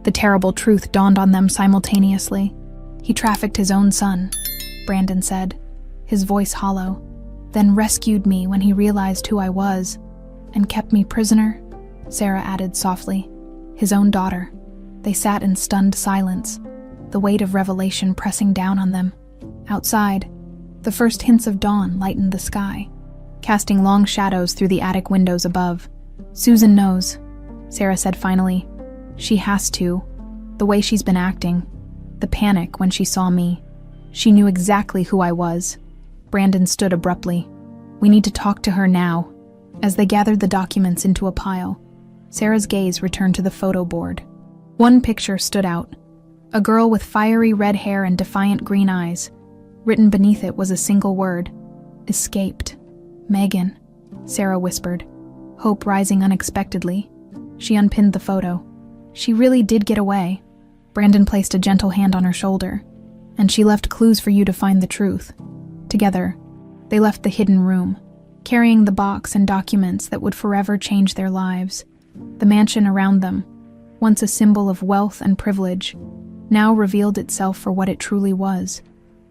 The terrible truth dawned on them simultaneously. He trafficked his own son, Brandon said, his voice hollow, then rescued me when he realized who I was, and kept me prisoner, Sarah added softly. His own daughter. They sat in stunned silence, the weight of revelation pressing down on them. Outside, the first hints of dawn lightened the sky, casting long shadows through the attic windows above. Susan knows, Sarah said finally. She has to. The way she's been acting. The panic when she saw me. She knew exactly who I was. Brandon stood abruptly. We need to talk to her now. As they gathered the documents into a pile, Sarah's gaze returned to the photo board. One picture stood out. A girl with fiery red hair and defiant green eyes. Written beneath it was a single word. Escaped. Megan, Sarah whispered, hope rising unexpectedly. She unpinned the photo. She really did get away. Brandon placed a gentle hand on her shoulder, and she left clues for you to find the truth. Together, they left the hidden room, carrying the box and documents that would forever change their lives. The mansion around them, once a symbol of wealth and privilege, now revealed itself for what it truly was,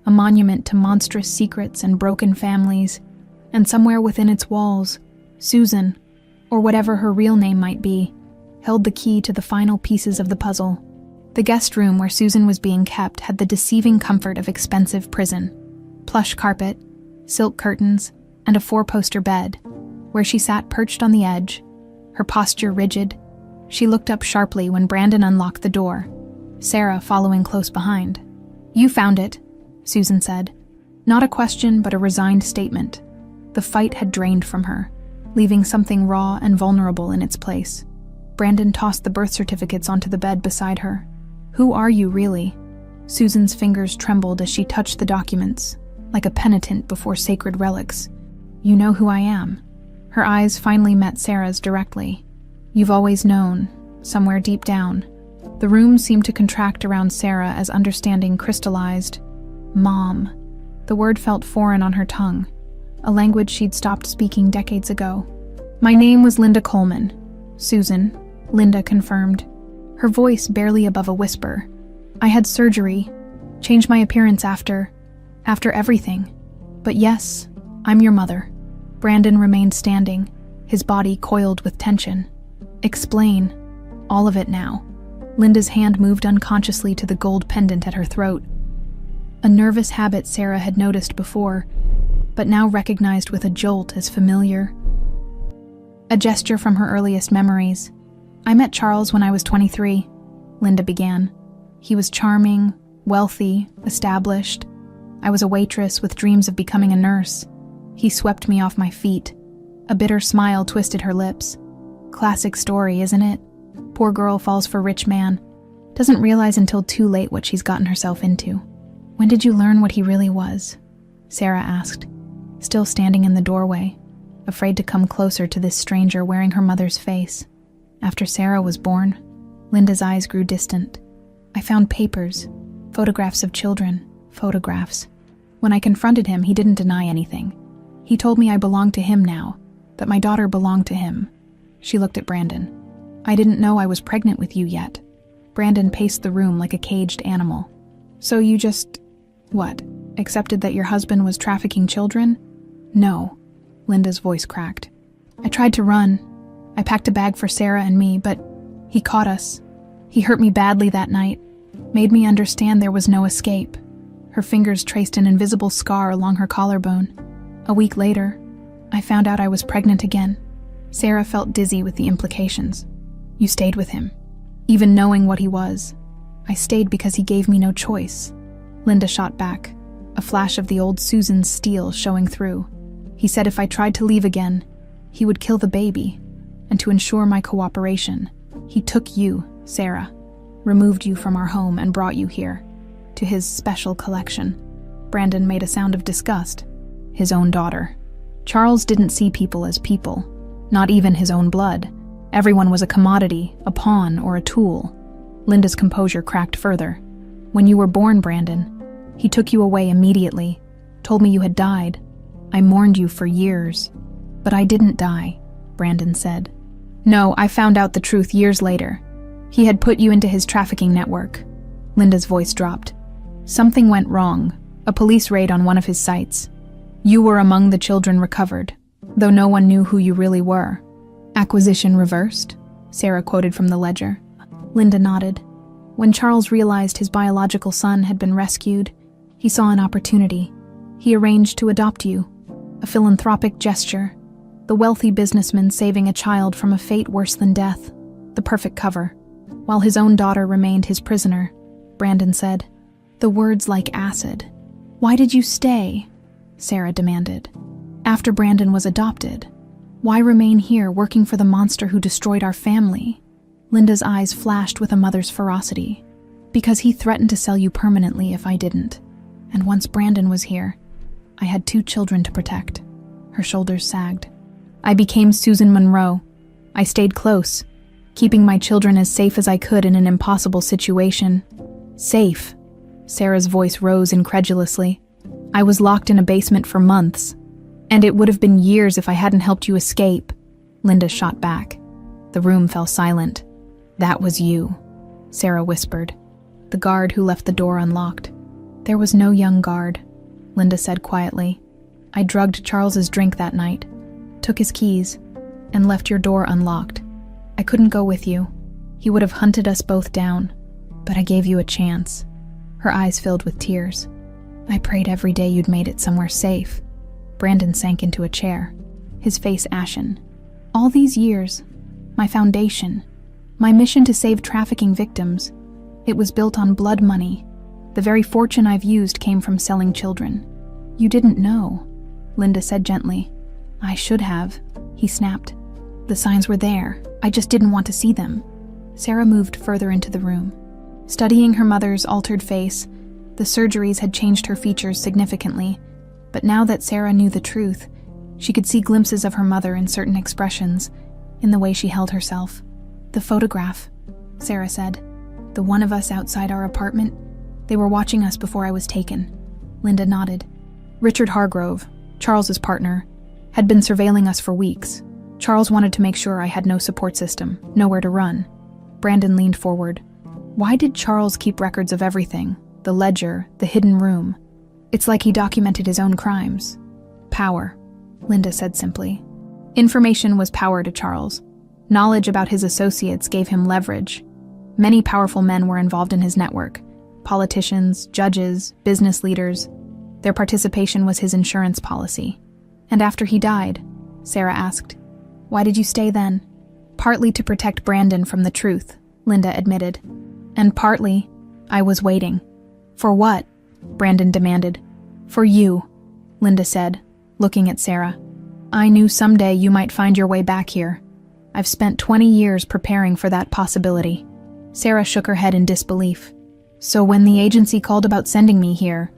a monument to monstrous secrets and broken families, and somewhere within its walls, Susan, or whatever her real name might be, held the key to the final pieces of the puzzle. The guest room where Susan was being kept had the deceiving comfort of expensive prison. Plush carpet, silk curtains, and a 4-poster bed, where she sat perched on the edge, her posture rigid. She looked up sharply when Brandon unlocked the door, Sarah following close behind. You found it, Susan said. Not a question, but a resigned statement. The fight had drained from her, leaving something raw and vulnerable in its place. Brandon tossed the birth certificates onto the bed beside her. Who are you, really? Susan's fingers trembled as she touched the documents, like a penitent before sacred relics. You know who I am. Her eyes finally met Sarah's directly. You've always known, somewhere deep down. The room seemed to contract around Sarah as understanding crystallized. Mom. The word felt foreign on her tongue, a language she'd stopped speaking decades ago. My name was Linda Coleman. Susan, Linda confirmed, her voice barely above a whisper. I had surgery, changed my appearance after everything. But yes, I'm your mother. Brandon remained standing, his body coiled with tension. Explain. All of it now. Linda's hand moved unconsciously to the gold pendant at her throat. A nervous habit Sarah had noticed before, but now recognized with a jolt as familiar. A gesture from her earliest memories. I met Charles when I was 23, Linda began. He was charming, wealthy, established. I was a waitress with dreams of becoming a nurse. He swept me off my feet. A bitter smile twisted her lips. Classic story, isn't it? Poor girl falls for rich man. Doesn't realize until too late what she's gotten herself into. When did you learn what he really was? Sarah asked, still standing in the doorway, afraid to come closer to this stranger wearing her mother's face. After Sarah was born, Linda's eyes grew distant. I found papers, photographs of children, photographs. When I confronted him, he didn't deny anything. He told me I belonged to him now, that my daughter belonged to him. She looked at Brandon. I didn't know I was pregnant with you yet. Brandon paced the room like a caged animal. So you just, what, accepted that your husband was trafficking children? No, Linda's voice cracked. I tried to run. I packed a bag for Sarah and me, but he caught us. He hurt me badly that night, made me understand there was no escape. Her fingers traced an invisible scar along her collarbone. A week later, I found out I was pregnant again. Sarah felt dizzy with the implications. You stayed with him, even knowing what he was. I stayed because he gave me no choice. Linda shot back, a flash of the old Susan's steel showing through. He said if I tried to leave again, he would kill the baby. And to ensure my cooperation, he took you, Sarah, removed you from our home and brought you here, to his special collection. Brandon made a sound of disgust. His own daughter. Charles didn't see people as people, not even his own blood. Everyone was a commodity, a pawn, or a tool. Linda's composure cracked further. When you were born, Brandon, he took you away immediately, told me you had died. I mourned you for years. But I didn't die, Brandon said. No, I found out the truth years later. He had put you into his trafficking network. Linda's voice dropped. Something went wrong, a police raid on one of his sites. You were among the children recovered, though no one knew who you really were. Acquisition reversed, Sarah quoted from the ledger. Linda nodded. When Charles realized his biological son had been rescued, he saw an opportunity. He arranged to adopt you, a philanthropic gesture. The wealthy businessman saving a child from a fate worse than death, the perfect cover. While his own daughter remained his prisoner, Brandon said, the words like acid. Why did you stay? Sarah demanded. After Brandon was adopted, why remain here working for the monster who destroyed our family? Linda's eyes flashed with a mother's ferocity. Because he threatened to sell you permanently if I didn't. And once Brandon was here, I had 2 children to protect. Her shoulders sagged. I became Susan Monroe. I stayed close, keeping my children as safe as I could in an impossible situation. Safe. Sarah's voice rose incredulously. I was locked in a basement for months, and it would have been years if I hadn't helped you escape. Linda shot back. The room fell silent. That was you, Sarah whispered. The guard who left the door unlocked. There was no young guard, Linda said quietly. I drugged Charles's drink that night, took his keys, and left your door unlocked. I couldn't go with you. He would have hunted us both down, but I gave you a chance. Her eyes filled with tears. I prayed every day you'd made it somewhere safe. Brandon sank into a chair, his face ashen. All these years, my foundation, my mission to save trafficking victims, it was built on blood money. The very fortune I've used came from selling children. You didn't know, Linda said gently. I should have, he snapped. The signs were there. I just didn't want to see them. Sarah moved further into the room. Studying her mother's altered face, the surgeries had changed her features significantly, but now that Sarah knew the truth, she could see glimpses of her mother in certain expressions, in the way she held herself. The photograph, Sarah said. The one of us outside our apartment. They were watching us before I was taken. Linda nodded. Richard Hargrove, Charles's partner, had been surveilling us for weeks. Charles wanted to make sure I had no support system, nowhere to run. Brandon leaned forward. Why did Charles keep records of everything? The ledger, the hidden room. It's like he documented his own crimes. Power, Linda said simply. Information was power to Charles. Knowledge about his associates gave him leverage. Many powerful men were involved in his network. Politicians, judges, business leaders. Their participation was his insurance policy. And after he died, Sarah asked, Why did you stay then? Partly to protect Brandon from the truth, Linda admitted. And partly, I was waiting. For what? Brandon demanded. For you, Linda said, looking at Sarah. I knew someday you might find your way back here. I've spent 20 years preparing for that possibility. Sarah shook her head in disbelief. So when the agency called about sending me here,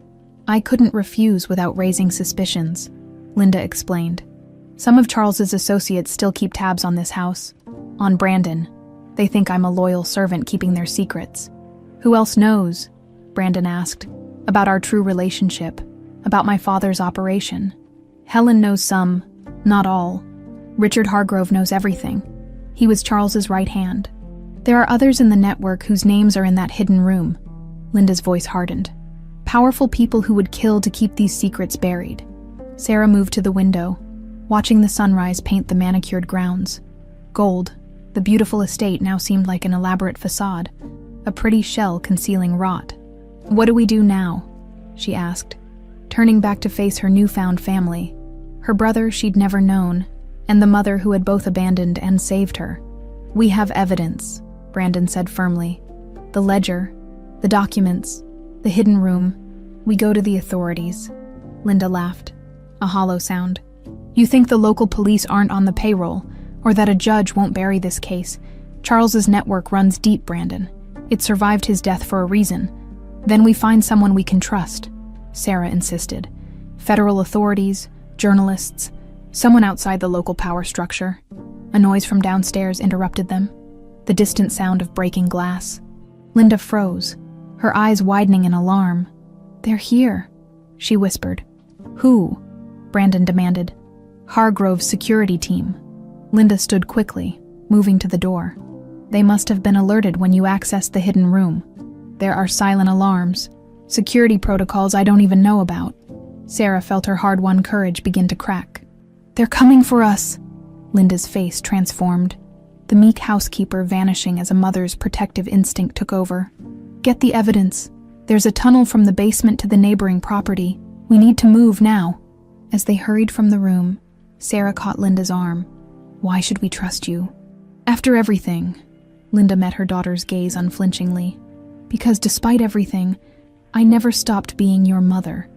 I couldn't refuse without raising suspicions, Linda explained. Some of Charles's associates still keep tabs on this house. On Brandon. They think I'm a loyal servant keeping their secrets. Who else knows? Brandon asked. About our true relationship. About my father's operation. Helen knows some, not all. Richard Hargrove knows everything. He was Charles's right hand. There are others in the network whose names are in that hidden room. Linda's voice hardened. Powerful people who would kill to keep these secrets buried. Sarah moved to the window, watching the sunrise paint the manicured grounds. Gold, the beautiful estate now seemed like an elaborate facade, a pretty shell concealing rot. What do we do now? She asked, turning back to face her newfound family. Her brother she'd never known, and the mother who had both abandoned and saved her. We have evidence, Brandon said firmly. The ledger, the documents, the hidden room. We go to the authorities. Linda laughed, a hollow sound. You think the local police aren't on the payroll, or that a judge won't bury this case? Charles's network runs deep, Brandon. It survived his death for a reason. Then we find someone we can trust, Sarah insisted. Federal authorities, journalists, someone outside the local power structure. A noise from downstairs interrupted them. The distant sound of breaking glass. Linda froze, her eyes widening in alarm. They're here, she whispered. Who? Brandon demanded. Hargrove's security team. Linda stood quickly, moving to the door. They must have been alerted when you accessed the hidden room. There are silent alarms, security protocols I don't even know about. Sarah felt her hard-won courage begin to crack. They're coming for us. Linda's face transformed, the meek housekeeper vanishing as a mother's protective instinct took over. Get the evidence. There's a tunnel from the basement to the neighboring property. We need to move now. As they hurried from the room, Sarah caught Linda's arm. Why should we trust you? After everything, Linda met her daughter's gaze unflinchingly. Because despite everything, I never stopped being your mother.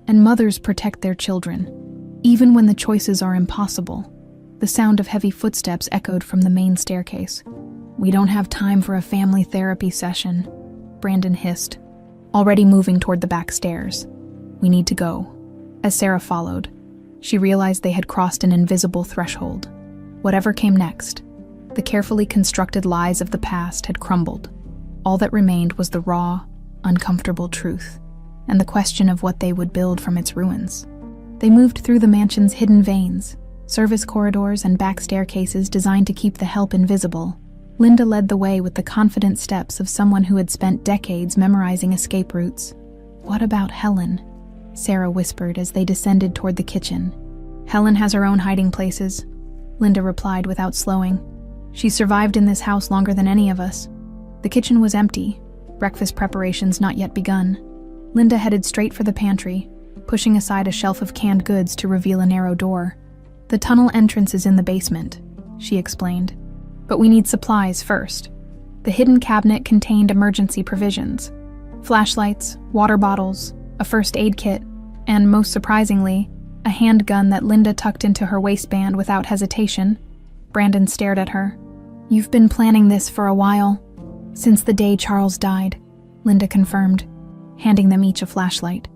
And mothers protect their children, even when the choices are impossible. The sound of heavy footsteps echoed from the main staircase. We don't have time for a family therapy session, Brandon hissed, already moving toward the back stairs. We need to go. As Sarah followed, she realized they had crossed an invisible threshold. Whatever came next, the carefully constructed lies of the past had crumbled. All that remained was the raw, uncomfortable truth, and the question of what they would build from its ruins. They moved through the mansion's hidden veins, service corridors and back staircases designed to keep the help invisible. Linda led the way with the confident steps of someone who had spent decades memorizing escape routes. What about Helen? Sarah whispered as they descended toward the kitchen. Helen has her own hiding places, Linda replied without slowing. She survived in this house longer than any of us. The kitchen was empty, breakfast preparations not yet begun. Linda headed straight for the pantry, pushing aside a shelf of canned goods to reveal a narrow door. The tunnel entrance is in the basement, she explained. But we need supplies first. The hidden cabinet contained emergency provisions. Flashlights, water bottles, a first aid kit, and most surprisingly, a handgun that Linda tucked into her waistband without hesitation. Brandon stared at her. You've been planning this for a while. Since the day Charles died, Linda confirmed, handing them each a flashlight.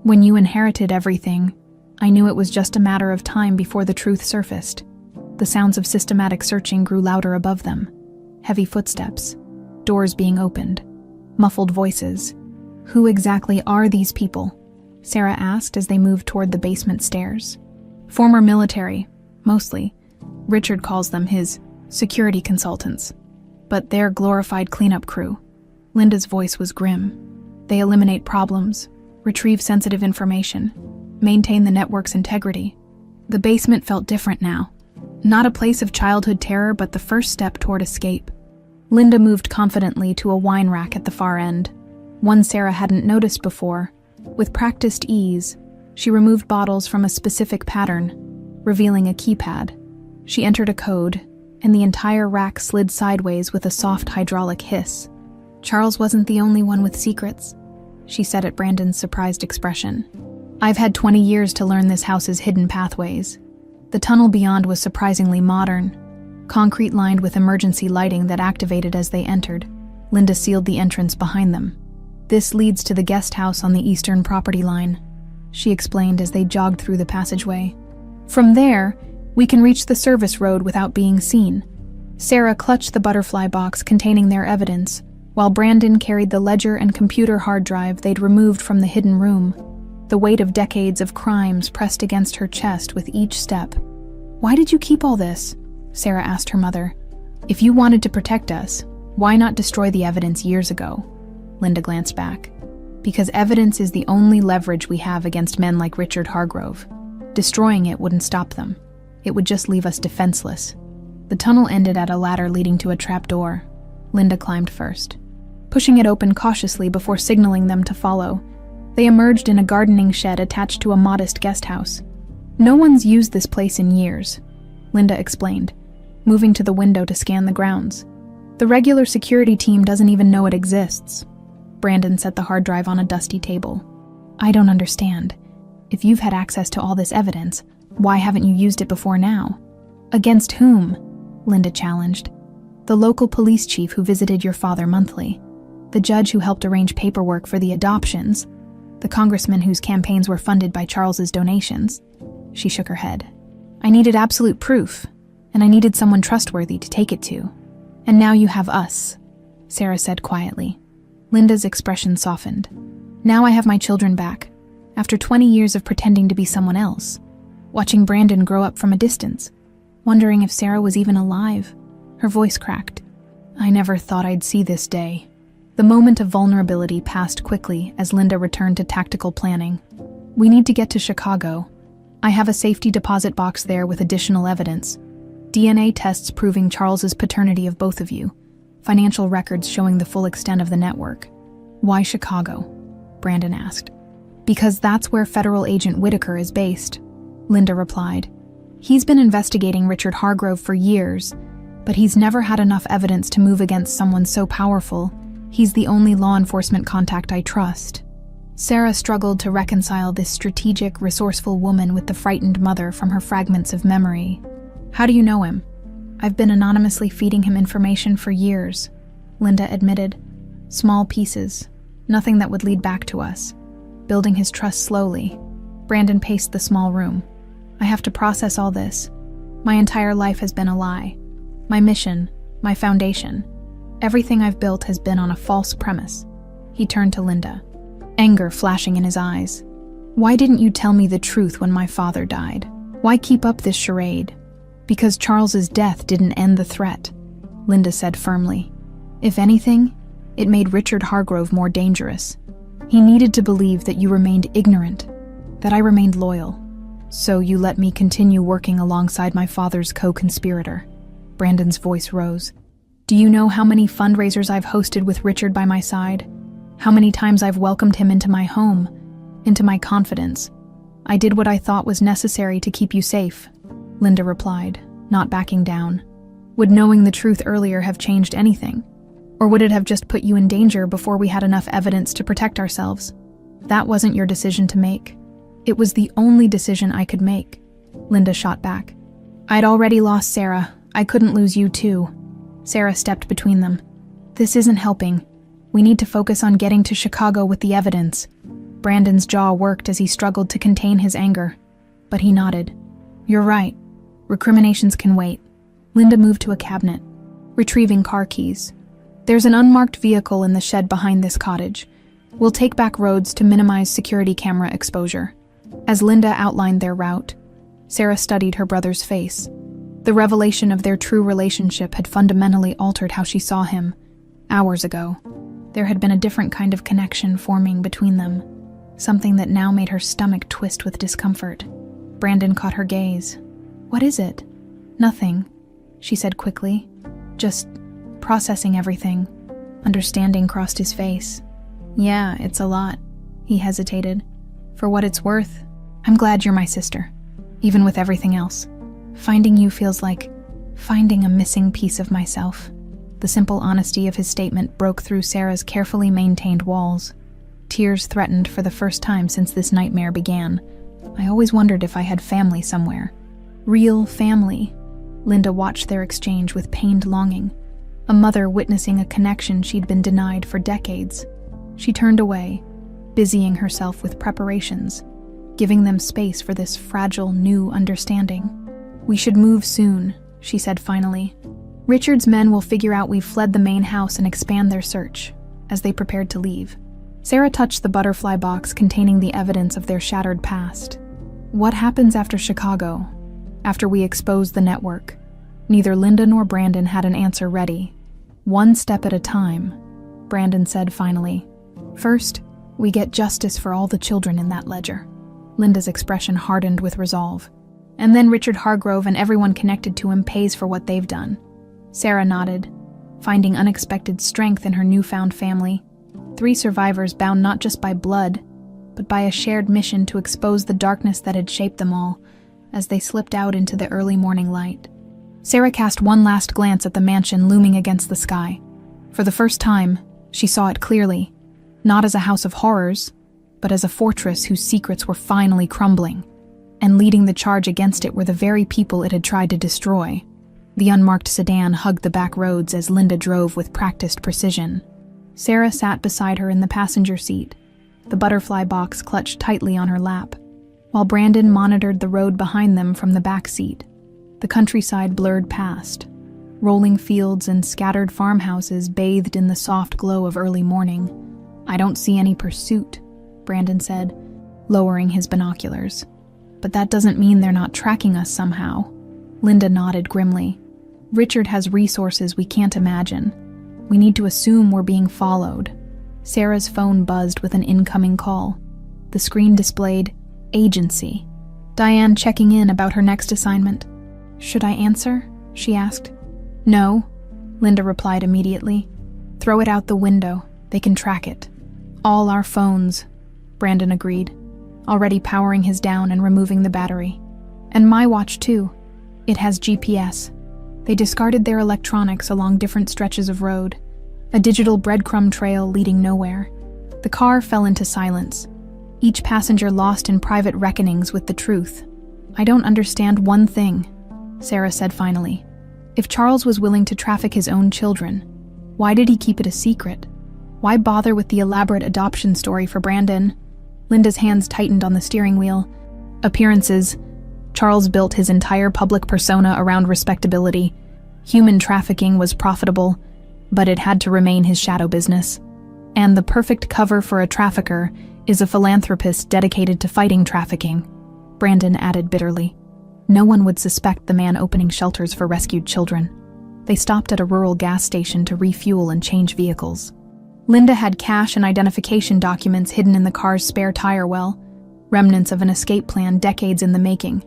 When you inherited everything, I knew it was just a matter of time before the truth surfaced. The sounds of systematic searching grew louder above them. Heavy footsteps, doors being opened, muffled voices. Who exactly are these people? Sarah asked as they moved toward the basement stairs. Former military, mostly. Richard calls them his security consultants. But they're glorified cleanup crew. Linda's voice was grim. They eliminate problems, retrieve sensitive information, maintain the network's integrity. The basement felt different now. Not a place of childhood terror, but the first step toward escape. Linda moved confidently to a wine rack at the far end, one Sarah hadn't noticed before. With practiced ease, she removed bottles from a specific pattern, revealing a keypad. She entered a code, and the entire rack slid sideways with a soft hydraulic hiss. Charles wasn't the only one with secrets, she said at Brandon's surprised expression. I've had 20 years to learn this house's hidden pathways. The tunnel beyond was surprisingly modern, concrete lined with emergency lighting that activated as they entered. Linda sealed the entrance behind them. This leads to the guest house on the eastern property line, she explained as they jogged through the passageway. From there, we can reach the service road without being seen. Sarah clutched the butterfly box containing their evidence, while Brandon carried the ledger and computer hard drive they'd removed from the hidden room. The weight of decades of crimes pressed against her chest with each step. Why did you keep all this? Sarah asked her mother. If you wanted to protect us, why not destroy the evidence years ago? Linda glanced back. Because evidence is the only leverage we have against men like Richard Hargrove. Destroying it wouldn't stop them. It would just leave us defenseless. The tunnel ended at a ladder leading to a trapdoor. Linda climbed first, pushing it open cautiously before signaling them to follow. They emerged in a gardening shed attached to a modest guest house. No one's used this place in years, Linda explained, moving to the window to scan the grounds. The regular security team doesn't even know it exists. Brandon set the hard drive on a dusty table. I don't understand. If you've had access to all this evidence, why haven't you used it before now? Against whom? Linda challenged. The local police chief who visited your father monthly. The judge who helped arrange paperwork for the adoptions. The congressman whose campaigns were funded by Charles's donations. She shook her head. I needed absolute proof, and I needed someone trustworthy to take it to. And now you have us, Sarah said quietly. Linda's expression softened. Now I have my children back, after 20 years of pretending to be someone else, watching Brandon grow up from a distance, wondering if Sarah was even alive. Her voice cracked. I never thought I'd see this day. The moment of vulnerability passed quickly as Linda returned to tactical planning. We need to get to Chicago. I have a safety deposit box there with additional evidence. DNA tests proving Charles's paternity of both of you. Financial records showing the full extent of the network. Why Chicago? Brandon asked. Because that's where federal agent Whitaker is based, Linda replied. He's been investigating Richard Hargrove for years, but he's never had enough evidence to move against someone so powerful. He's the only law enforcement contact I trust. Sarah struggled to reconcile this strategic, resourceful woman with the frightened mother from her fragments of memory. How do you know him? I've been anonymously feeding him information for years, Linda admitted. Small pieces, nothing that would lead back to us. Building his trust slowly. Brandon paced the small room. I have to process all this. My entire life has been a lie. My mission, my foundation. Everything I've built has been on a false premise. He turned to Linda, anger flashing in his eyes. Why didn't you tell me the truth when my father died? Why keep up this charade? Because Charles's death didn't end the threat, Linda said firmly. If anything, it made Richard Hargrove more dangerous. He needed to believe that you remained ignorant, that I remained loyal. So you let me continue working alongside my father's co-conspirator. Brandon's voice rose. Do you know how many fundraisers I've hosted with Richard by my side? How many times I've welcomed him into my home, into my confidence? I did what I thought was necessary to keep you safe, Linda replied, not backing down. Would knowing the truth earlier have changed anything? Or would it have just put you in danger before we had enough evidence to protect ourselves? That wasn't your decision to make. It was the only decision I could make, Linda shot back. I'd already lost Sarah. I couldn't lose you too. Sarah stepped between them. This isn't helping. We need to focus on getting to Chicago with the evidence. Brandon's jaw worked as he struggled to contain his anger, but he nodded. You're right. Recriminations can wait. Linda moved to a cabinet, retrieving car keys. There's an unmarked vehicle in the shed behind this cottage. We'll take back roads to minimize security camera exposure. As Linda outlined their route, Sarah studied her brother's face. The revelation of their true relationship had fundamentally altered how she saw him. Hours ago, there had been a different kind of connection forming between them, something that now made her stomach twist with discomfort. Brandon caught her gaze. What is it? Nothing, she said quickly. Just processing everything. Understanding crossed his face. Yeah, it's a lot. He hesitated. For what it's worth, I'm glad you're my sister, even with everything else. Finding you feels like finding a missing piece of myself." The simple honesty of his statement broke through Sarah's carefully maintained walls. Tears threatened for the first time since this nightmare began. "I always wondered if I had family somewhere." Real family. Linda watched their exchange with pained longing. A mother witnessing a connection she'd been denied for decades. She turned away, busying herself with preparations, giving them space for this fragile new understanding. "We should move soon," she said finally. "Richard's men will figure out we've fled the main house and expand their search," as they prepared to leave. Sarah touched the butterfly box containing the evidence of their shattered past. "What happens after Chicago? After we expose the network?" Neither Linda nor Brandon had an answer ready. "One step at a time," Brandon said finally. "First, we get justice for all the children in that ledger." Linda's expression hardened with resolve. "And then Richard Hargrove and everyone connected to him pays for what they've done." Sarah nodded, finding unexpected strength in her newfound family. 3 survivors bound not just by blood, but by a shared mission to expose the darkness that had shaped them all as they slipped out into the early morning light. Sarah cast one last glance at the mansion looming against the sky. For the first time, she saw it clearly, not as a house of horrors, but as a fortress whose secrets were finally crumbling. And leading the charge against it were the very people it had tried to destroy. The unmarked sedan hugged the back roads as Linda drove with practiced precision. Sarah sat beside her in the passenger seat, the butterfly box clutched tightly on her lap, while Brandon monitored the road behind them from the back seat. The countryside blurred past. Rolling fields and scattered farmhouses bathed in the soft glow of early morning. "I don't see any pursuit," Brandon said, lowering his binoculars. "But that doesn't mean they're not tracking us somehow." Linda nodded grimly. "Richard has resources we can't imagine. We need to assume we're being followed." Sarah's phone buzzed with an incoming call. The screen displayed agency. Diane checking in about her next assignment. "Should I answer?" she asked. "No," Linda replied immediately. "Throw it out the window. They can track it." "All our phones," Brandon agreed, already powering his down and removing the battery. "And my watch too. It has GPS." They discarded their electronics along different stretches of road, a digital breadcrumb trail leading nowhere. The car fell into silence, each passenger lost in private reckonings with the truth. "I don't understand one thing," Sarah said finally. "If Charles was willing to traffic his own children, why did he keep it a secret? Why bother with the elaborate adoption story for Brandon?" Linda's hands tightened on the steering wheel. "Appearances. Charles built his entire public persona around respectability. Human trafficking was profitable, but it had to remain his shadow business. And the perfect cover for a trafficker is a philanthropist dedicated to fighting trafficking," Brandon added bitterly. No one would suspect the man opening shelters for rescued children. They stopped at a rural gas station to refuel and change vehicles. Linda had cash and identification documents hidden in the car's spare tire well, remnants of an escape plan decades in the making.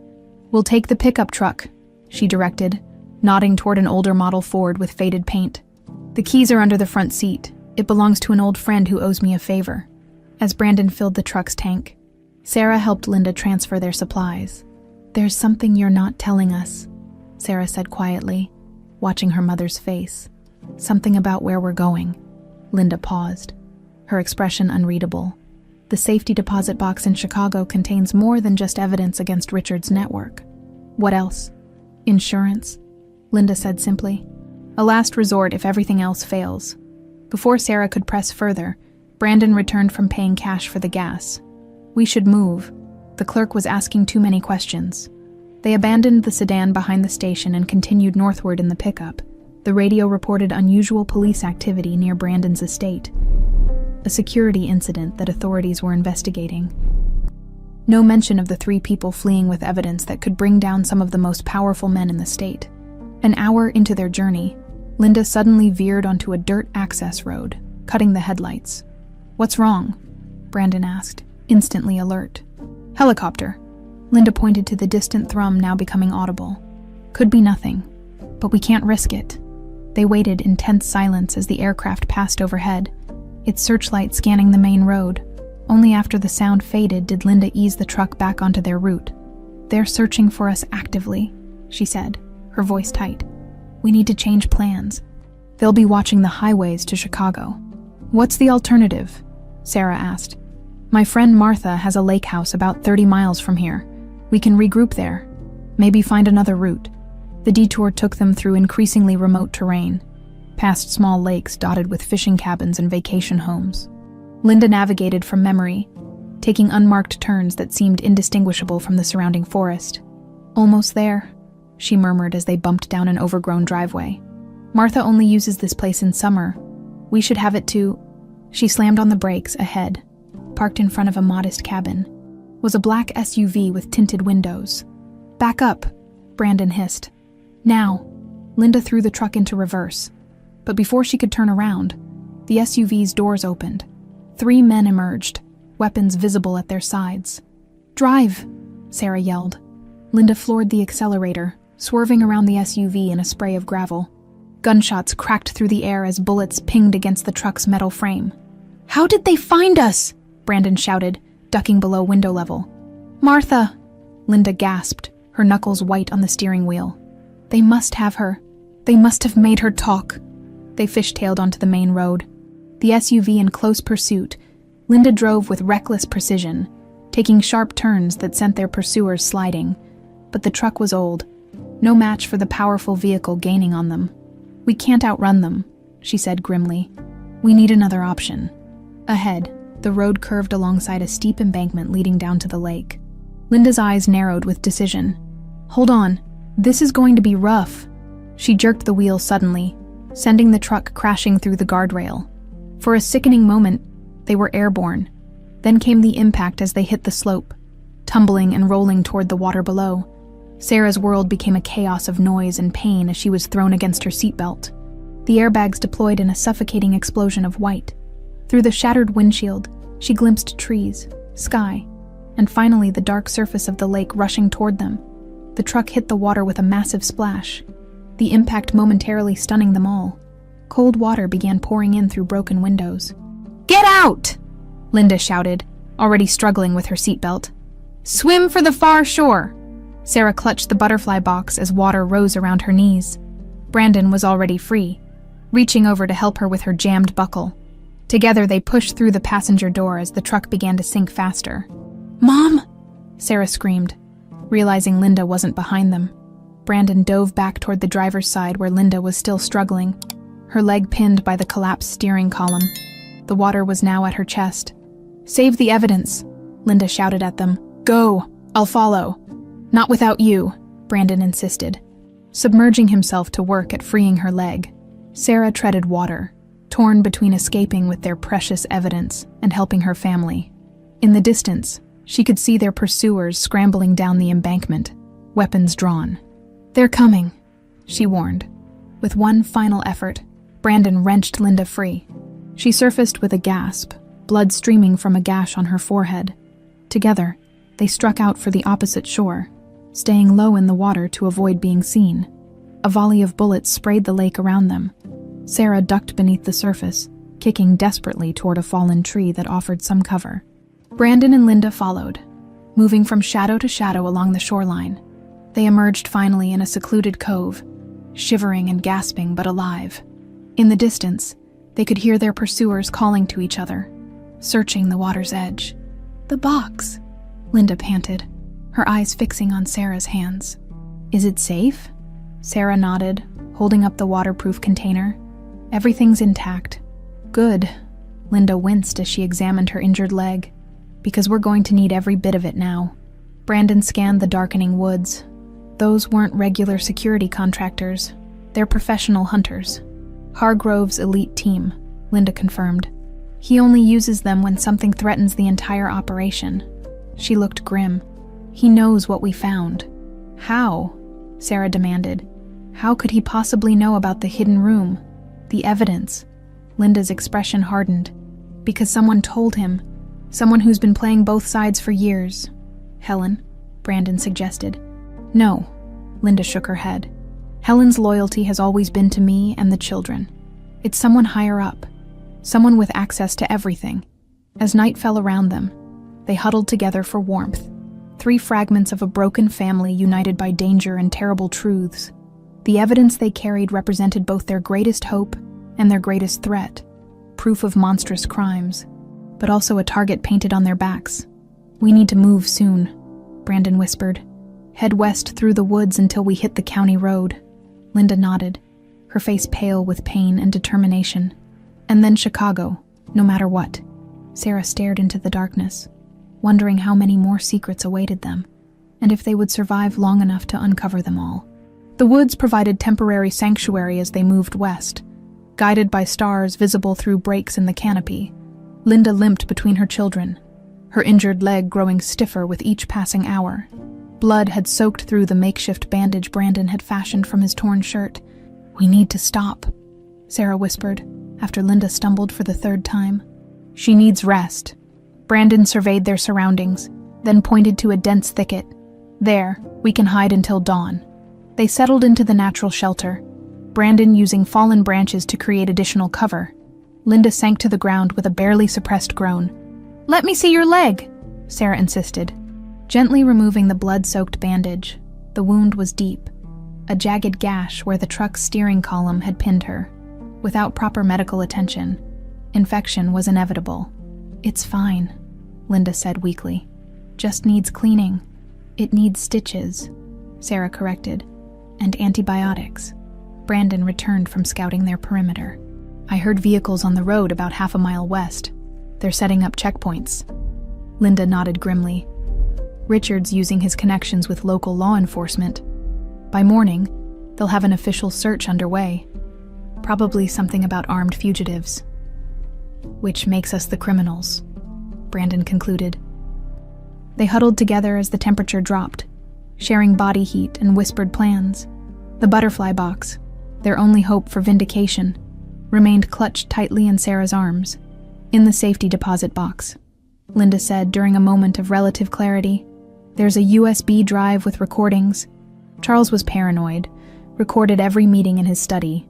"We'll take the pickup truck," she directed, nodding toward an older model Ford with faded paint. "The keys are under the front seat. It belongs to an old friend who owes me a favor." As Brandon filled the truck's tank, Sarah helped Linda transfer their supplies. "There's something you're not telling us," Sarah said quietly, watching her mother's face. "Something about where we're going." Linda paused, her expression unreadable. "The safety deposit box in Chicago contains more than just evidence against Richard's network." "What else?" "Insurance," Linda said simply. "A last resort if everything else fails." Before Sarah could press further, Brandon returned from paying cash for the gas. "We should move." The clerk was asking too many questions. They abandoned the sedan behind the station and continued northward in the pickup. The radio reported unusual police activity near Brandon's estate, a security incident that authorities were investigating. No mention of the 3 people fleeing with evidence that could bring down some of the most powerful men in the state. An hour into their journey, Linda suddenly veered onto a dirt access road, cutting the headlights. "What's wrong?" Brandon asked, instantly alert. "Helicopter." Linda pointed to the distant thrum now becoming audible. "Could be nothing, but we can't risk it." They waited in tense silence as the aircraft passed overhead, its searchlight scanning the main road. Only after the sound faded did Linda ease the truck back onto their route. "They're searching for us actively," she said, her voice tight. "We need to change plans. They'll be watching the highways to Chicago." "What's the alternative?" Sarah asked. "My friend Martha has a lake house about 30 miles from here. We can regroup there. Maybe find another route." The detour took them through increasingly remote terrain, past small lakes dotted with fishing cabins and vacation homes. Linda navigated from memory, taking unmarked turns that seemed indistinguishable from the surrounding forest. "Almost there," she murmured as they bumped down an overgrown driveway. "Martha only uses this place in summer. We should have it too." She slammed on the brakes ahead. Parked in front of a modest cabin was a black SUV with tinted windows. "Back up," Brandon hissed. "Now." Linda threw the truck into reverse, but before she could turn around, the SUV's doors opened. 3 men emerged, weapons visible at their sides. "Drive," Sarah yelled. Linda floored the accelerator, swerving around the SUV in a spray of gravel. Gunshots cracked through the air as bullets pinged against the truck's metal frame. "How did they find us?" Brandon shouted, ducking below window level. "Martha!" Linda gasped, her knuckles white on the steering wheel. "They must have her. They must have made her talk." They fishtailed onto the main road. The SUV in close pursuit, Linda drove with reckless precision, taking sharp turns that sent their pursuers sliding. But the truck was old, no match for the powerful vehicle gaining on them. "We can't outrun them," she said grimly. "We need another option." Ahead, the road curved alongside a steep embankment leading down to the lake. Linda's eyes narrowed with decision. "Hold on, this is going to be rough." She jerked the wheel suddenly, sending the truck crashing through the guardrail. For a sickening moment, they were airborne. Then came the impact as they hit the slope, tumbling and rolling toward the water below. Sarah's world became a chaos of noise and pain as she was thrown against her seatbelt. The airbags deployed in a suffocating explosion of white. Through the shattered windshield, she glimpsed trees, sky, and finally the dark surface of the lake rushing toward them. The truck hit the water with a massive splash, the impact momentarily stunning them all. Cold water began pouring in through broken windows. "Get out!" Linda shouted, already struggling with her seatbelt. "Swim for the far shore!" Sarah clutched the butterfly box as water rose around her knees. Brandon was already free, reaching over to help her with her jammed buckle. Together they pushed through the passenger door as the truck began to sink faster. "Mom!" Sarah screamed, realizing Linda wasn't behind them. Brandon dove back toward the driver's side where Linda was still struggling, her leg pinned by the collapsed steering column. The water was now at her chest. "Save the evidence," Linda shouted at them. "Go, I'll follow." "Not without you," Brandon insisted, submerging himself to work at freeing her leg. Sarah treaded water, torn between escaping with their precious evidence and helping her family. In the distance, she could see their pursuers scrambling down the embankment, weapons drawn. "They're coming," she warned. With one final effort, Brandon wrenched Linda free. She surfaced with a gasp, blood streaming from a gash on her forehead. Together, they struck out for the opposite shore, staying low in the water to avoid being seen. A volley of bullets sprayed the lake around them. Sarah ducked beneath the surface, kicking desperately toward a fallen tree that offered some cover. Brandon and Linda followed, moving from shadow to shadow along the shoreline. They emerged finally in a secluded cove, shivering and gasping but alive. In the distance, they could hear their pursuers calling to each other, searching the water's edge. "The box," Linda panted, her eyes fixing on Sarah's hands. "Is it safe?" Sarah nodded, holding up the waterproof container. "Everything's intact." "Good." Linda winced as she examined her injured leg. "Because we're going to need every bit of it now." Brandon scanned the darkening woods. Those weren't regular security contractors. They're professional hunters. Hargrove's elite team, Linda confirmed. He only uses them when something threatens the entire operation. She looked grim. "He knows what we found." "How?" Sarah demanded. "How could he possibly know about the hidden room? The evidence?" Linda's expression hardened. "Because someone told him. Someone who's been playing both sides for years." "Helen?" Brandon suggested. "No." Linda shook her head. "Helen's loyalty has always been to me and the children. It's someone higher up. Someone with access to everything." As night fell around them, they huddled together for warmth. 3 fragments of a broken family united by danger and terrible truths. The evidence they carried represented both their greatest hope and their greatest threat, proof of monstrous crimes, but also a target painted on their backs. "We need to move soon," Brandon whispered. "Head west through the woods until we hit the county road." Linda nodded, her face pale with pain and determination. "And then Chicago, no matter what." Sarah stared into the darkness, wondering how many more secrets awaited them, and if they would survive long enough to uncover them all. The woods provided temporary sanctuary as they moved west, guided by stars visible through breaks in the canopy. Linda limped between her children, her injured leg growing stiffer with each passing hour. Blood had soaked through the makeshift bandage Brandon had fashioned from his torn shirt. "We need to stop," Sarah whispered, after Linda stumbled for the 3rd time. "She needs rest." Brandon surveyed their surroundings, then pointed to a dense thicket. "There, we can hide until dawn." They settled into the natural shelter, Brandon using fallen branches to create additional cover. Linda sank to the ground with a barely suppressed groan. "Let me see your leg," Sarah insisted, gently removing the blood-soaked bandage. The wound was deep, a jagged gash where the truck's steering column had pinned her. Without proper medical attention, infection was inevitable. "It's fine," Linda said weakly. "Just needs cleaning." "It needs stitches," Sarah corrected, "and antibiotics." Brandon returned from scouting their perimeter. "I heard vehicles on the road about half a mile west. They're setting up checkpoints." Linda nodded grimly. "Richard's using his connections with local law enforcement. By morning, they'll have an official search underway. Probably something about armed fugitives. Which makes us the criminals," Brandon concluded. They huddled together as the temperature dropped, sharing body heat and whispered plans. The butterfly box, their only hope for vindication, remained clutched tightly in Sarah's arms. "In the safety deposit box," Linda said during a moment of relative clarity. "There's a USB drive with recordings." Charles was paranoid, recorded every meeting in his study,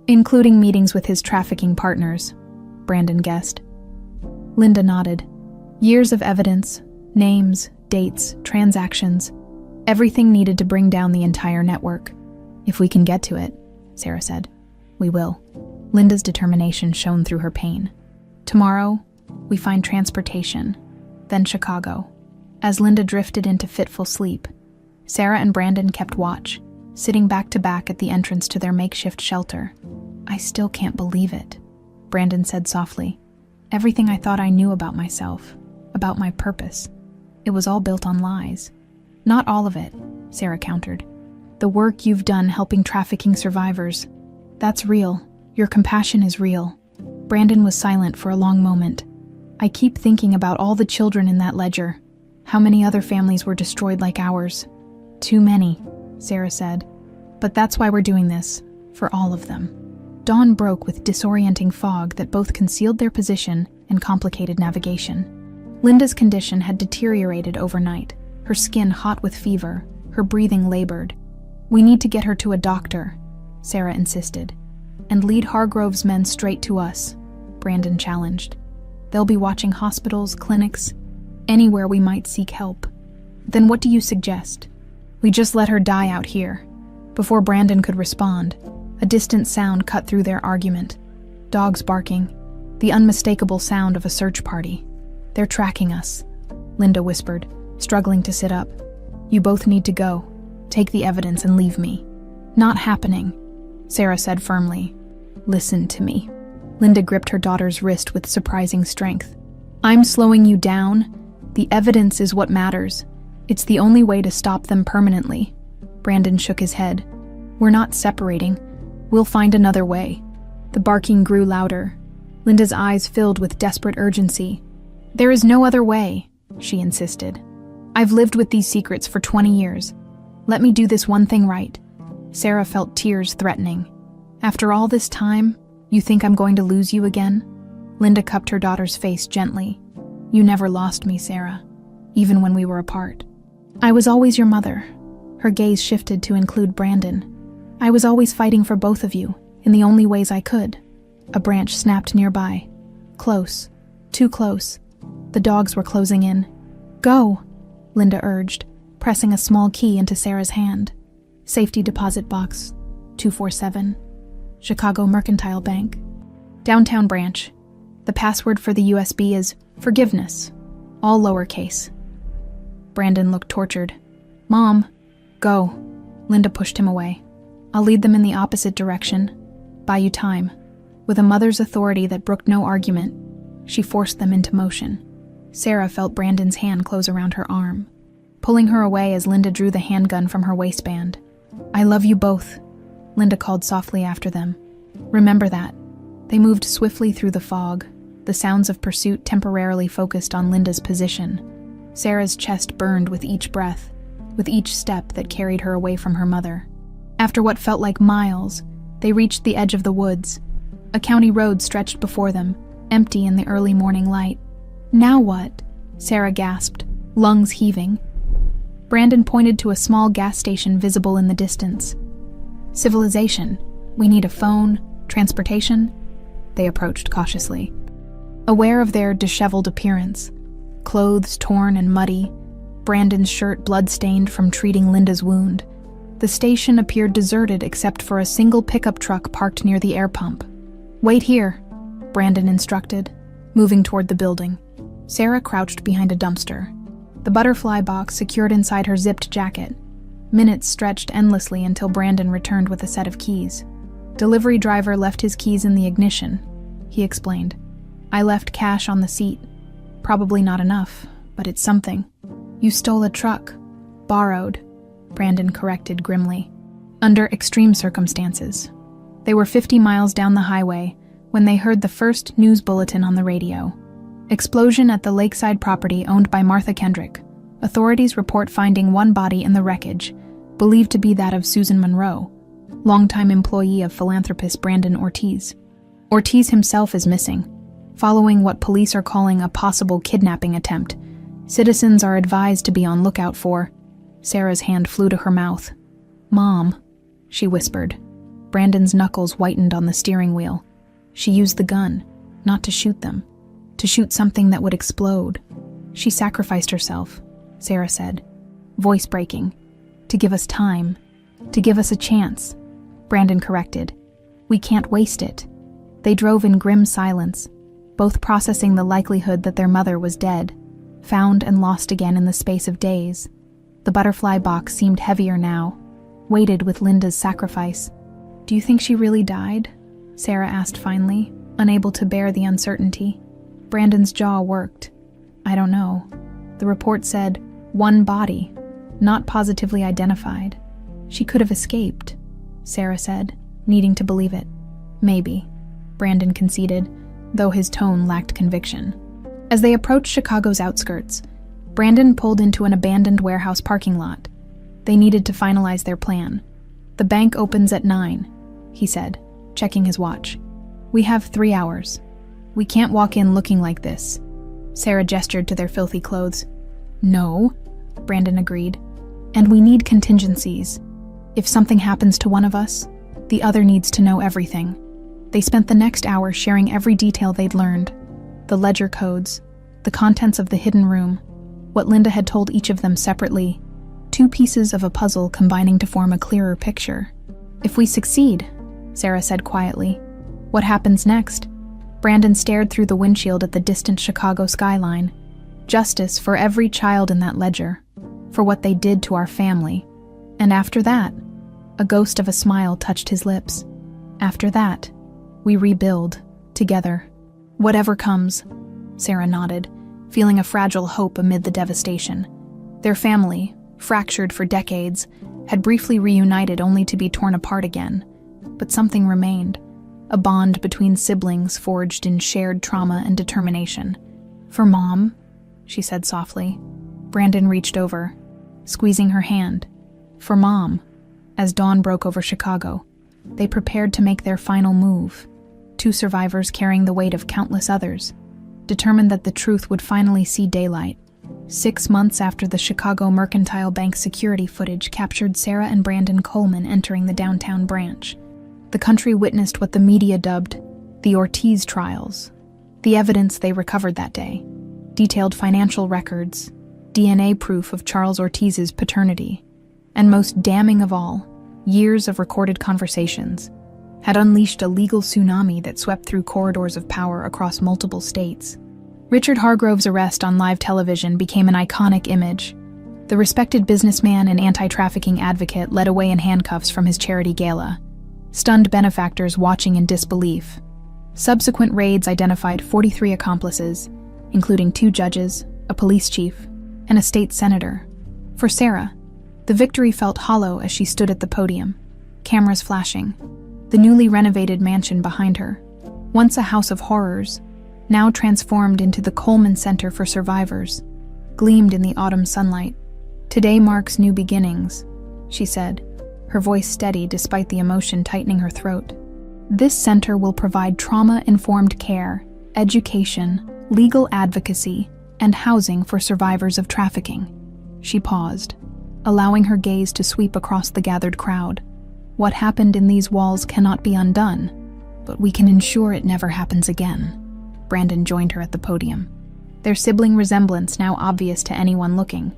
including meetings with his trafficking partners, Brandon guessed. Linda nodded. Years of evidence, names, dates, transactions, everything needed to bring down the entire network. "If we can get to it," Sarah said. "We will." Linda's determination shone through her pain. "Tomorrow, we find transportation, then Chicago." As Linda drifted into fitful sleep, Sarah and Brandon kept watch, sitting back to back at the entrance to their makeshift shelter. "I still can't believe it," Brandon said softly. "Everything I thought I knew about myself, about my purpose, it was all built on lies." "Not all of it," Sarah countered. "The work you've done helping trafficking survivors, that's real. Your compassion is real." Brandon was silent for a long moment. "I keep thinking about all the children in that ledger. How many other families were destroyed like ours?" "Too many," Sarah said. "But that's why we're doing this, for all of them." Dawn broke with disorienting fog that both concealed their position and complicated navigation. Linda's condition had deteriorated overnight, her skin hot with fever, her breathing labored. "We need to get her to a doctor," Sarah insisted. "And lead Hargrove's men straight to us," Brandon challenged. "They'll be watching hospitals, clinics, anywhere we might seek help." "Then what do you suggest?" "We just let her die out here." Before Brandon could respond, a distant sound cut through their argument. Dogs barking, the unmistakable sound of a search party. "They're tracking us," Linda whispered, struggling to sit up. "You both need to go. Take the evidence and leave me." "Not happening," Sarah said firmly. "Listen to me." Linda gripped her daughter's wrist with surprising strength. "I'm slowing you down. The evidence is what matters. It's the only way to stop them permanently." Brandon shook his head. "We're not separating. We'll find another way." The barking grew louder. Linda's eyes filled with desperate urgency. "There is no other way," she insisted. "I've lived with these secrets for 20 years. Let me do this one thing right." Sarah felt tears threatening. "After all this time, you think I'm going to lose you again?" Linda cupped her daughter's face gently. "You never lost me, Sarah, even when we were apart. I was always your mother." Her gaze shifted to include Brandon. "I was always fighting for both of you, in the only ways I could." A branch snapped nearby. Close. Too close. The dogs were closing in. "Go!" Linda urged, pressing a small key into Sarah's hand. Safety deposit box, 247, Chicago Mercantile Bank. Downtown branch. The password for the USB is forgiveness, all lowercase. Brandon looked tortured. Mom, go. Linda pushed him away. I'll lead them in the opposite direction. Buy you time. With a mother's authority that brooked no argument, she forced them into motion. Sarah felt Brandon's hand close around her arm, pulling her away as Linda drew the handgun from her waistband. I love you both, Linda called softly after them. Remember that. They moved swiftly through the fog, the sounds of pursuit temporarily focused on Linda's position. Sarah's chest burned with each breath, with each step that carried her away from her mother. After what felt like miles, they reached the edge of the woods. A county road stretched before them, empty in the early morning light. Now what? Sarah gasped, lungs heaving. Brandon pointed to a small gas station visible in the distance. Civilization. We need a phone, transportation. They approached cautiously. Aware of their disheveled appearance, clothes torn and muddy, Brandon's shirt blood-stained from treating Linda's wound, the station appeared deserted except for a single pickup truck parked near the air pump. Wait here, Brandon instructed, moving toward the building. Sarah crouched behind a dumpster, the butterfly box secured inside her zipped jacket. Minutes stretched endlessly until Brandon returned with a set of keys. Delivery driver left his keys in the ignition, he explained. I left cash on the seat. Probably not enough, but it's something. You stole a truck. Borrowed, Brandon corrected grimly. Under extreme circumstances. They were 50 miles down the highway when they heard the first news bulletin on the radio. Explosion at the lakeside property owned by Martha Kendrick. Authorities report finding one body in the wreckage, believed to be that of Susan Monroe, longtime employee of philanthropist Brandon Ortiz. Ortiz himself is missing. Following what police are calling a possible kidnapping attempt, citizens are advised to be on lookout for. Sarah's hand flew to her mouth. Mom, she whispered. Brandon's knuckles whitened on the steering wheel. She used the gun, not to shoot them, to shoot something that would explode. She sacrificed herself, Sarah said, voice breaking. To give us time, to give us a chance. Brandon corrected. We can't waste it. They drove in grim silence, both processing the likelihood that their mother was dead, found and lost again in the space of days. The butterfly box seemed heavier now, weighted with Linda's sacrifice. Do you think she really died? Sarah asked finally, unable to bear the uncertainty. Brandon's jaw worked. I don't know. The report said, one body, not positively identified. She could have escaped, Sarah said, needing to believe it. Maybe, Brandon conceded, though his tone lacked conviction. As they approached Chicago's outskirts, Brandon pulled into an abandoned warehouse parking lot. They needed to finalize their plan. The bank opens at 9, he said, checking his watch. We have 3 hours. We can't walk in looking like this. Sarah gestured to their filthy clothes. No, Brandon agreed. And we need contingencies. If something happens to one of us, the other needs to know everything. They spent the next hour sharing every detail they'd learned. The ledger codes, the contents of the hidden room, what Linda had told each of them separately, 2 pieces of a puzzle combining to form a clearer picture. If we succeed, Sarah said quietly, what happens next? Brandon stared through the windshield at the distant Chicago skyline. Justice for every child in that ledger, for what they did to our family. And after that, a ghost of a smile touched his lips. After that, we rebuild, together. Whatever comes, Sarah nodded, feeling a fragile hope amid the devastation. Their family, fractured for decades, had briefly reunited only to be torn apart again. But something remained, a bond between siblings forged in shared trauma and determination. For Mom, she said softly. Brandon reached over, squeezing her hand. For Mom. As dawn broke over Chicago, they prepared to make their final move. 2 survivors carrying the weight of countless others, determined that the truth would finally see daylight. 6 months after the Chicago Mercantile Bank security footage captured Sarah and Brandon Coleman entering the downtown branch, the country witnessed what the media dubbed the Ortiz trials. The evidence they recovered that day, detailed financial records, DNA proof of Charles Ortiz's paternity, and most damning of all, years of recorded conversations, had unleashed a legal tsunami that swept through corridors of power across multiple states. Richard Hargrove's arrest on live television became an iconic image. The respected businessman and anti-trafficking advocate led away in handcuffs from his charity gala, stunned benefactors watching in disbelief. Subsequent raids identified 43 accomplices, including 2 judges, a police chief, and a state senator. For Sarah, the victory felt hollow as she stood at the podium, cameras flashing. The newly renovated mansion behind her, once a house of horrors, now transformed into the Coleman Center for Survivors, gleamed in the autumn sunlight. "Today marks new beginnings," she said, her voice steady despite the emotion tightening her throat. "This center will provide trauma-informed care, education, legal advocacy, and housing for survivors of trafficking." She paused, allowing her gaze to sweep across the gathered crowd. "What happened in these walls cannot be undone, but we can ensure it never happens again." Brandon joined her at the podium, their sibling resemblance now obvious to anyone looking.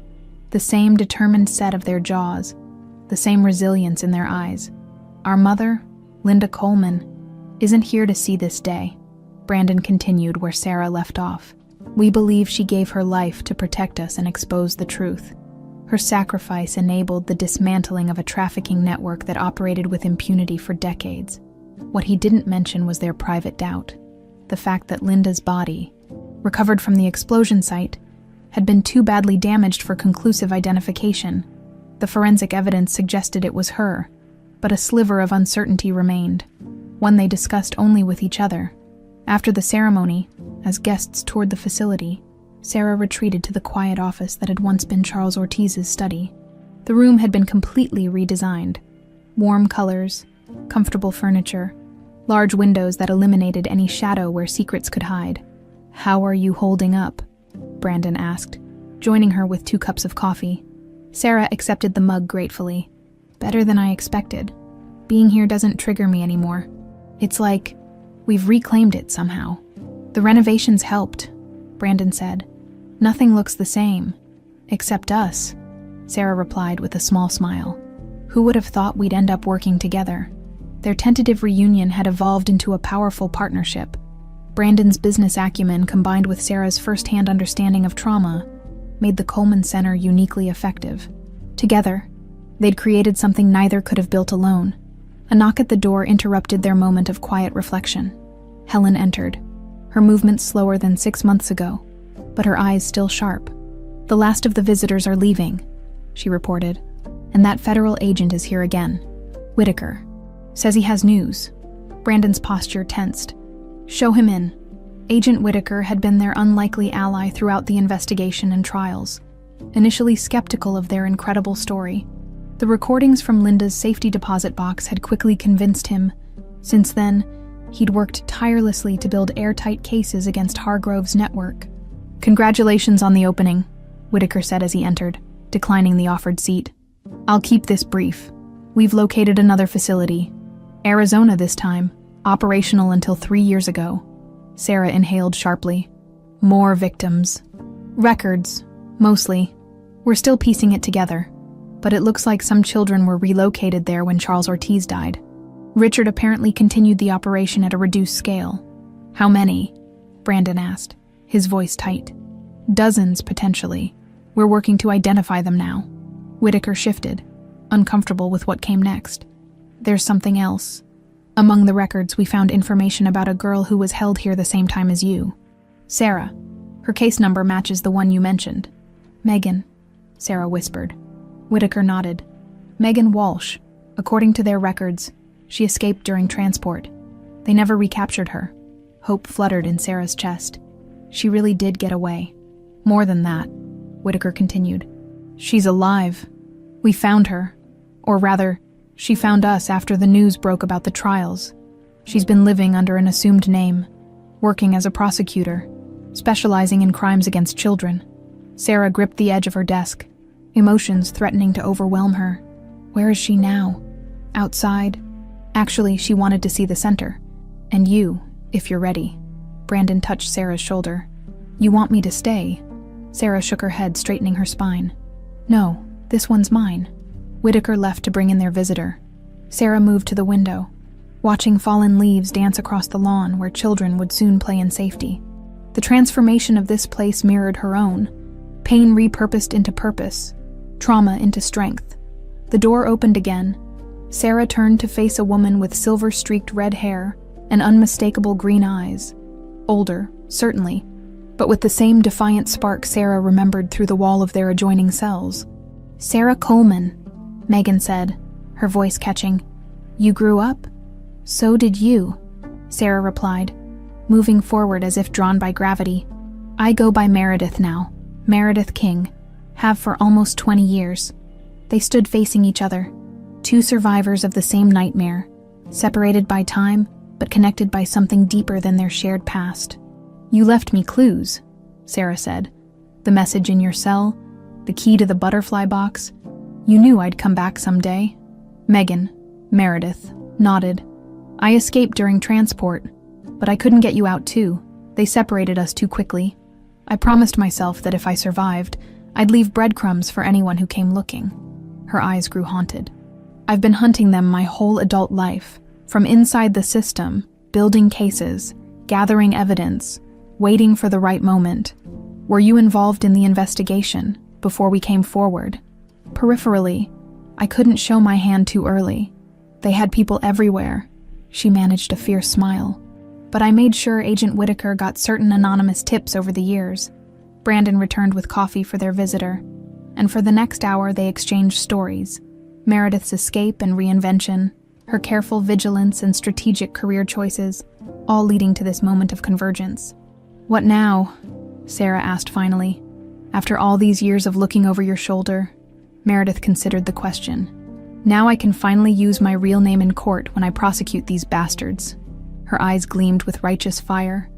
The same determined set of their jaws, the same resilience in their eyes. "Our mother, Linda Coleman, isn't here to see this day," Brandon continued where Sarah left off. "We believe she gave her life to protect us and expose the truth. Her sacrifice enabled the dismantling of a trafficking network that operated with impunity for decades. What he didn't mention was their private doubt. The fact that Linda's body, recovered from the explosion site, had been too badly damaged for conclusive identification. The forensic evidence suggested it was her, but a sliver of uncertainty remained, one they discussed only with each other. After the ceremony, as guests toured the facility, Sarah retreated to the quiet office that had once been Charles Ortiz's study. The room had been completely redesigned. Warm colors, comfortable furniture, large windows that eliminated any shadow where secrets could hide. "How are you holding up?" Brandon asked, joining her with 2 cups of coffee. Sarah accepted the mug gratefully. "Better than I expected. Being here doesn't trigger me anymore. It's like we've reclaimed it somehow." "The renovations helped," Brandon said. "Nothing looks the same, except us," Sarah replied with a small smile. "Who would have thought we'd end up working together?" Their tentative reunion had evolved into a powerful partnership. Brandon's business acumen combined with Sarah's first-hand understanding of trauma made the Coleman Center uniquely effective. Together, they'd created something neither could have built alone. A knock at the door interrupted their moment of quiet reflection. Helen entered, her movements slower than 6 months ago, but her eyes still sharp. "The last of the visitors are leaving," she reported, "and that federal agent is here again. Whitaker. Says he has news." Brandon's posture tensed. "Show him in." Agent Whitaker had been their unlikely ally throughout the investigation and trials, initially skeptical of their incredible story. The recordings from Linda's safety deposit box had quickly convinced him. Since then, he'd worked tirelessly to build airtight cases against Hargrove's network. "Congratulations on the opening," Whitaker said as he entered, declining the offered seat. "I'll keep this brief. We've located another facility. Arizona this time, operational until 3 years ago." Sarah inhaled sharply. "More victims. Records, mostly. We're still piecing it together, but it looks like some children were relocated there when Charles Ortiz died. Richard apparently continued the operation at a reduced scale." "How many?" Brandon asked, his voice tight. "Dozens, potentially. We're working to identify them now." Whitaker shifted, uncomfortable with what came next. "There's something else. Among the records, we found information about a girl who was held here the same time as you. Sarah. Her case number matches the one you mentioned." "Megan," Sarah whispered. Whitaker nodded. "Megan Walsh. According to their records, she escaped during transport. They never recaptured her." Hope fluttered in Sarah's chest. "She really did get away." "More than that," Whitaker continued. "She's alive. We found her. Or rather, she found us after the news broke about the trials. She's been living under an assumed name, working as a prosecutor, specializing in crimes against children." Sarah gripped the edge of her desk, emotions threatening to overwhelm her. "Where is she now?" "Outside. Actually, she wanted to see the center. And you, if you're ready." Brandon touched Sarah's shoulder. "You want me to stay?" Sarah shook her head, straightening her spine. No, this one's mine. Whitaker left to bring in their visitor. Sarah moved to the window, watching fallen leaves dance across the lawn where children would soon play in safety. The transformation of this place mirrored her own. Pain repurposed into purpose, trauma into strength. The door opened again. Sarah turned to face a woman with silver-streaked red hair and unmistakable green eyes. Older, certainly, but with the same defiant spark Sarah remembered through the wall of their adjoining cells. "Sarah Coleman," Megan said, her voice catching. "You grew up?" "So did you," Sarah replied, moving forward as if drawn by gravity. "I go by Meredith now, Meredith King, have for almost 20 years. They stood facing each other, two survivors of the same nightmare, separated by time, but connected by something deeper than their shared past. "You left me clues," Sarah said. "The message in your cell, the key to the butterfly box. You knew I'd come back someday." Megan, Meredith, nodded. "I escaped during transport, but I couldn't get you out too. They separated us too quickly. I promised myself that if I survived, I'd leave breadcrumbs for anyone who came looking." Her eyes grew haunted. "I've been hunting them my whole adult life, from inside the system, building cases, gathering evidence, waiting for the right moment. Were you involved in the investigation before we came forward?" "Peripherally. I couldn't show my hand too early. They had people everywhere." She managed a fierce smile. "But I made sure Agent Whitaker got certain anonymous tips over the years." Brandon returned with coffee for their visitor, and for the next hour they exchanged stories. Meredith's escape and reinvention, her careful vigilance and strategic career choices, all leading to this moment of convergence. "What now?" Sarah asked finally. "After all these years of looking over your shoulder?" Meredith considered the question. "Now I can finally use my real name in court when I prosecute these bastards." Her eyes gleamed with righteous fire.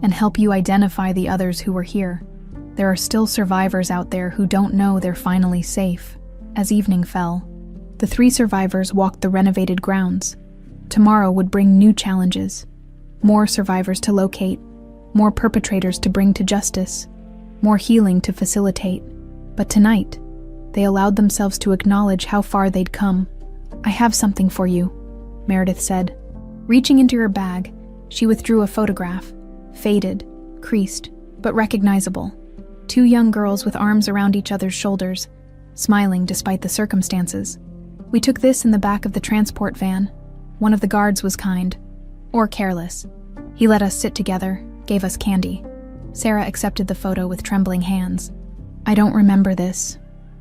"And help you identify the others who were here. There are still survivors out there who don't know they're finally safe." As evening fell, the 3 survivors walked the renovated grounds. Tomorrow would bring new challenges. More survivors to locate, more perpetrators to bring to justice, more healing to facilitate. But tonight, they allowed themselves to acknowledge how far they'd come. "I have something for you," Meredith said. Reaching into her bag, she withdrew a photograph, faded, creased, but recognizable. 2 young girls with arms around each other's shoulders, smiling despite the circumstances. "We took this in the back of the transport van. One of the guards was kind, or careless. He let us sit together, gave us candy." Sarah accepted the photo with trembling hands. "I don't remember this.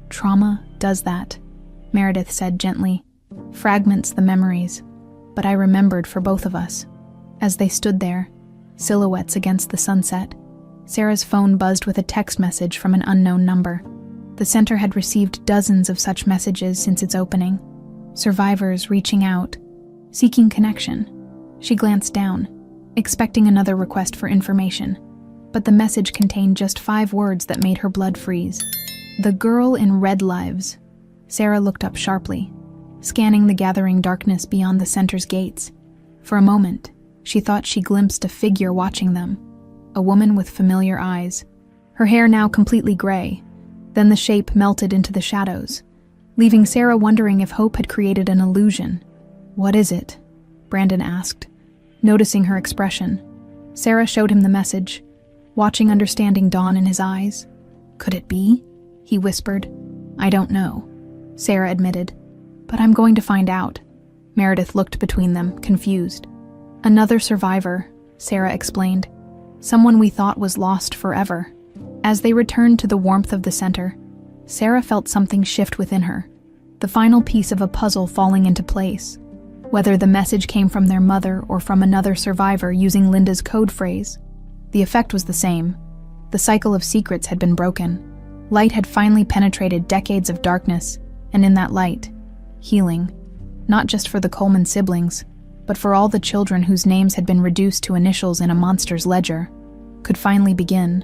Trauma does that," Meredith said gently. "Fragments the memories. But I remembered for both of us." As they stood there, silhouettes against the sunset, Sarah's phone buzzed with a text message from an unknown number. The center had received dozens of such messages since its opening. Survivors reaching out, seeking connection. She glanced down, expecting another request for information, but the message contained just 5 words that made her blood freeze. "The girl in red lives." Sarah looked up sharply, scanning the gathering darkness beyond the center's gates. For a moment, she thought she glimpsed a figure watching them, a woman with familiar eyes, her hair now completely gray. Then the shape melted into the shadows, leaving Sarah wondering if hope had created an illusion. "What is it?" Brandon asked, noticing her expression. Sarah showed him the message, watching understanding dawn in his eyes. "Could it be?" he whispered. "I don't know," Sarah admitted. "But I'm going to find out." Meredith looked between them, confused. "Another survivor," Sarah explained. "Someone we thought was lost forever." As they returned to the warmth of the center, Sarah felt something shift within her, the final piece of a puzzle falling into place. Whether the message came from their mother or from another survivor using Linda's code phrase, the effect was the same. The cycle of secrets had been broken. Light had finally penetrated decades of darkness, and in that light, healing, not just for the Coleman siblings, but for all the children whose names had been reduced to initials in a monster's ledger, could finally begin.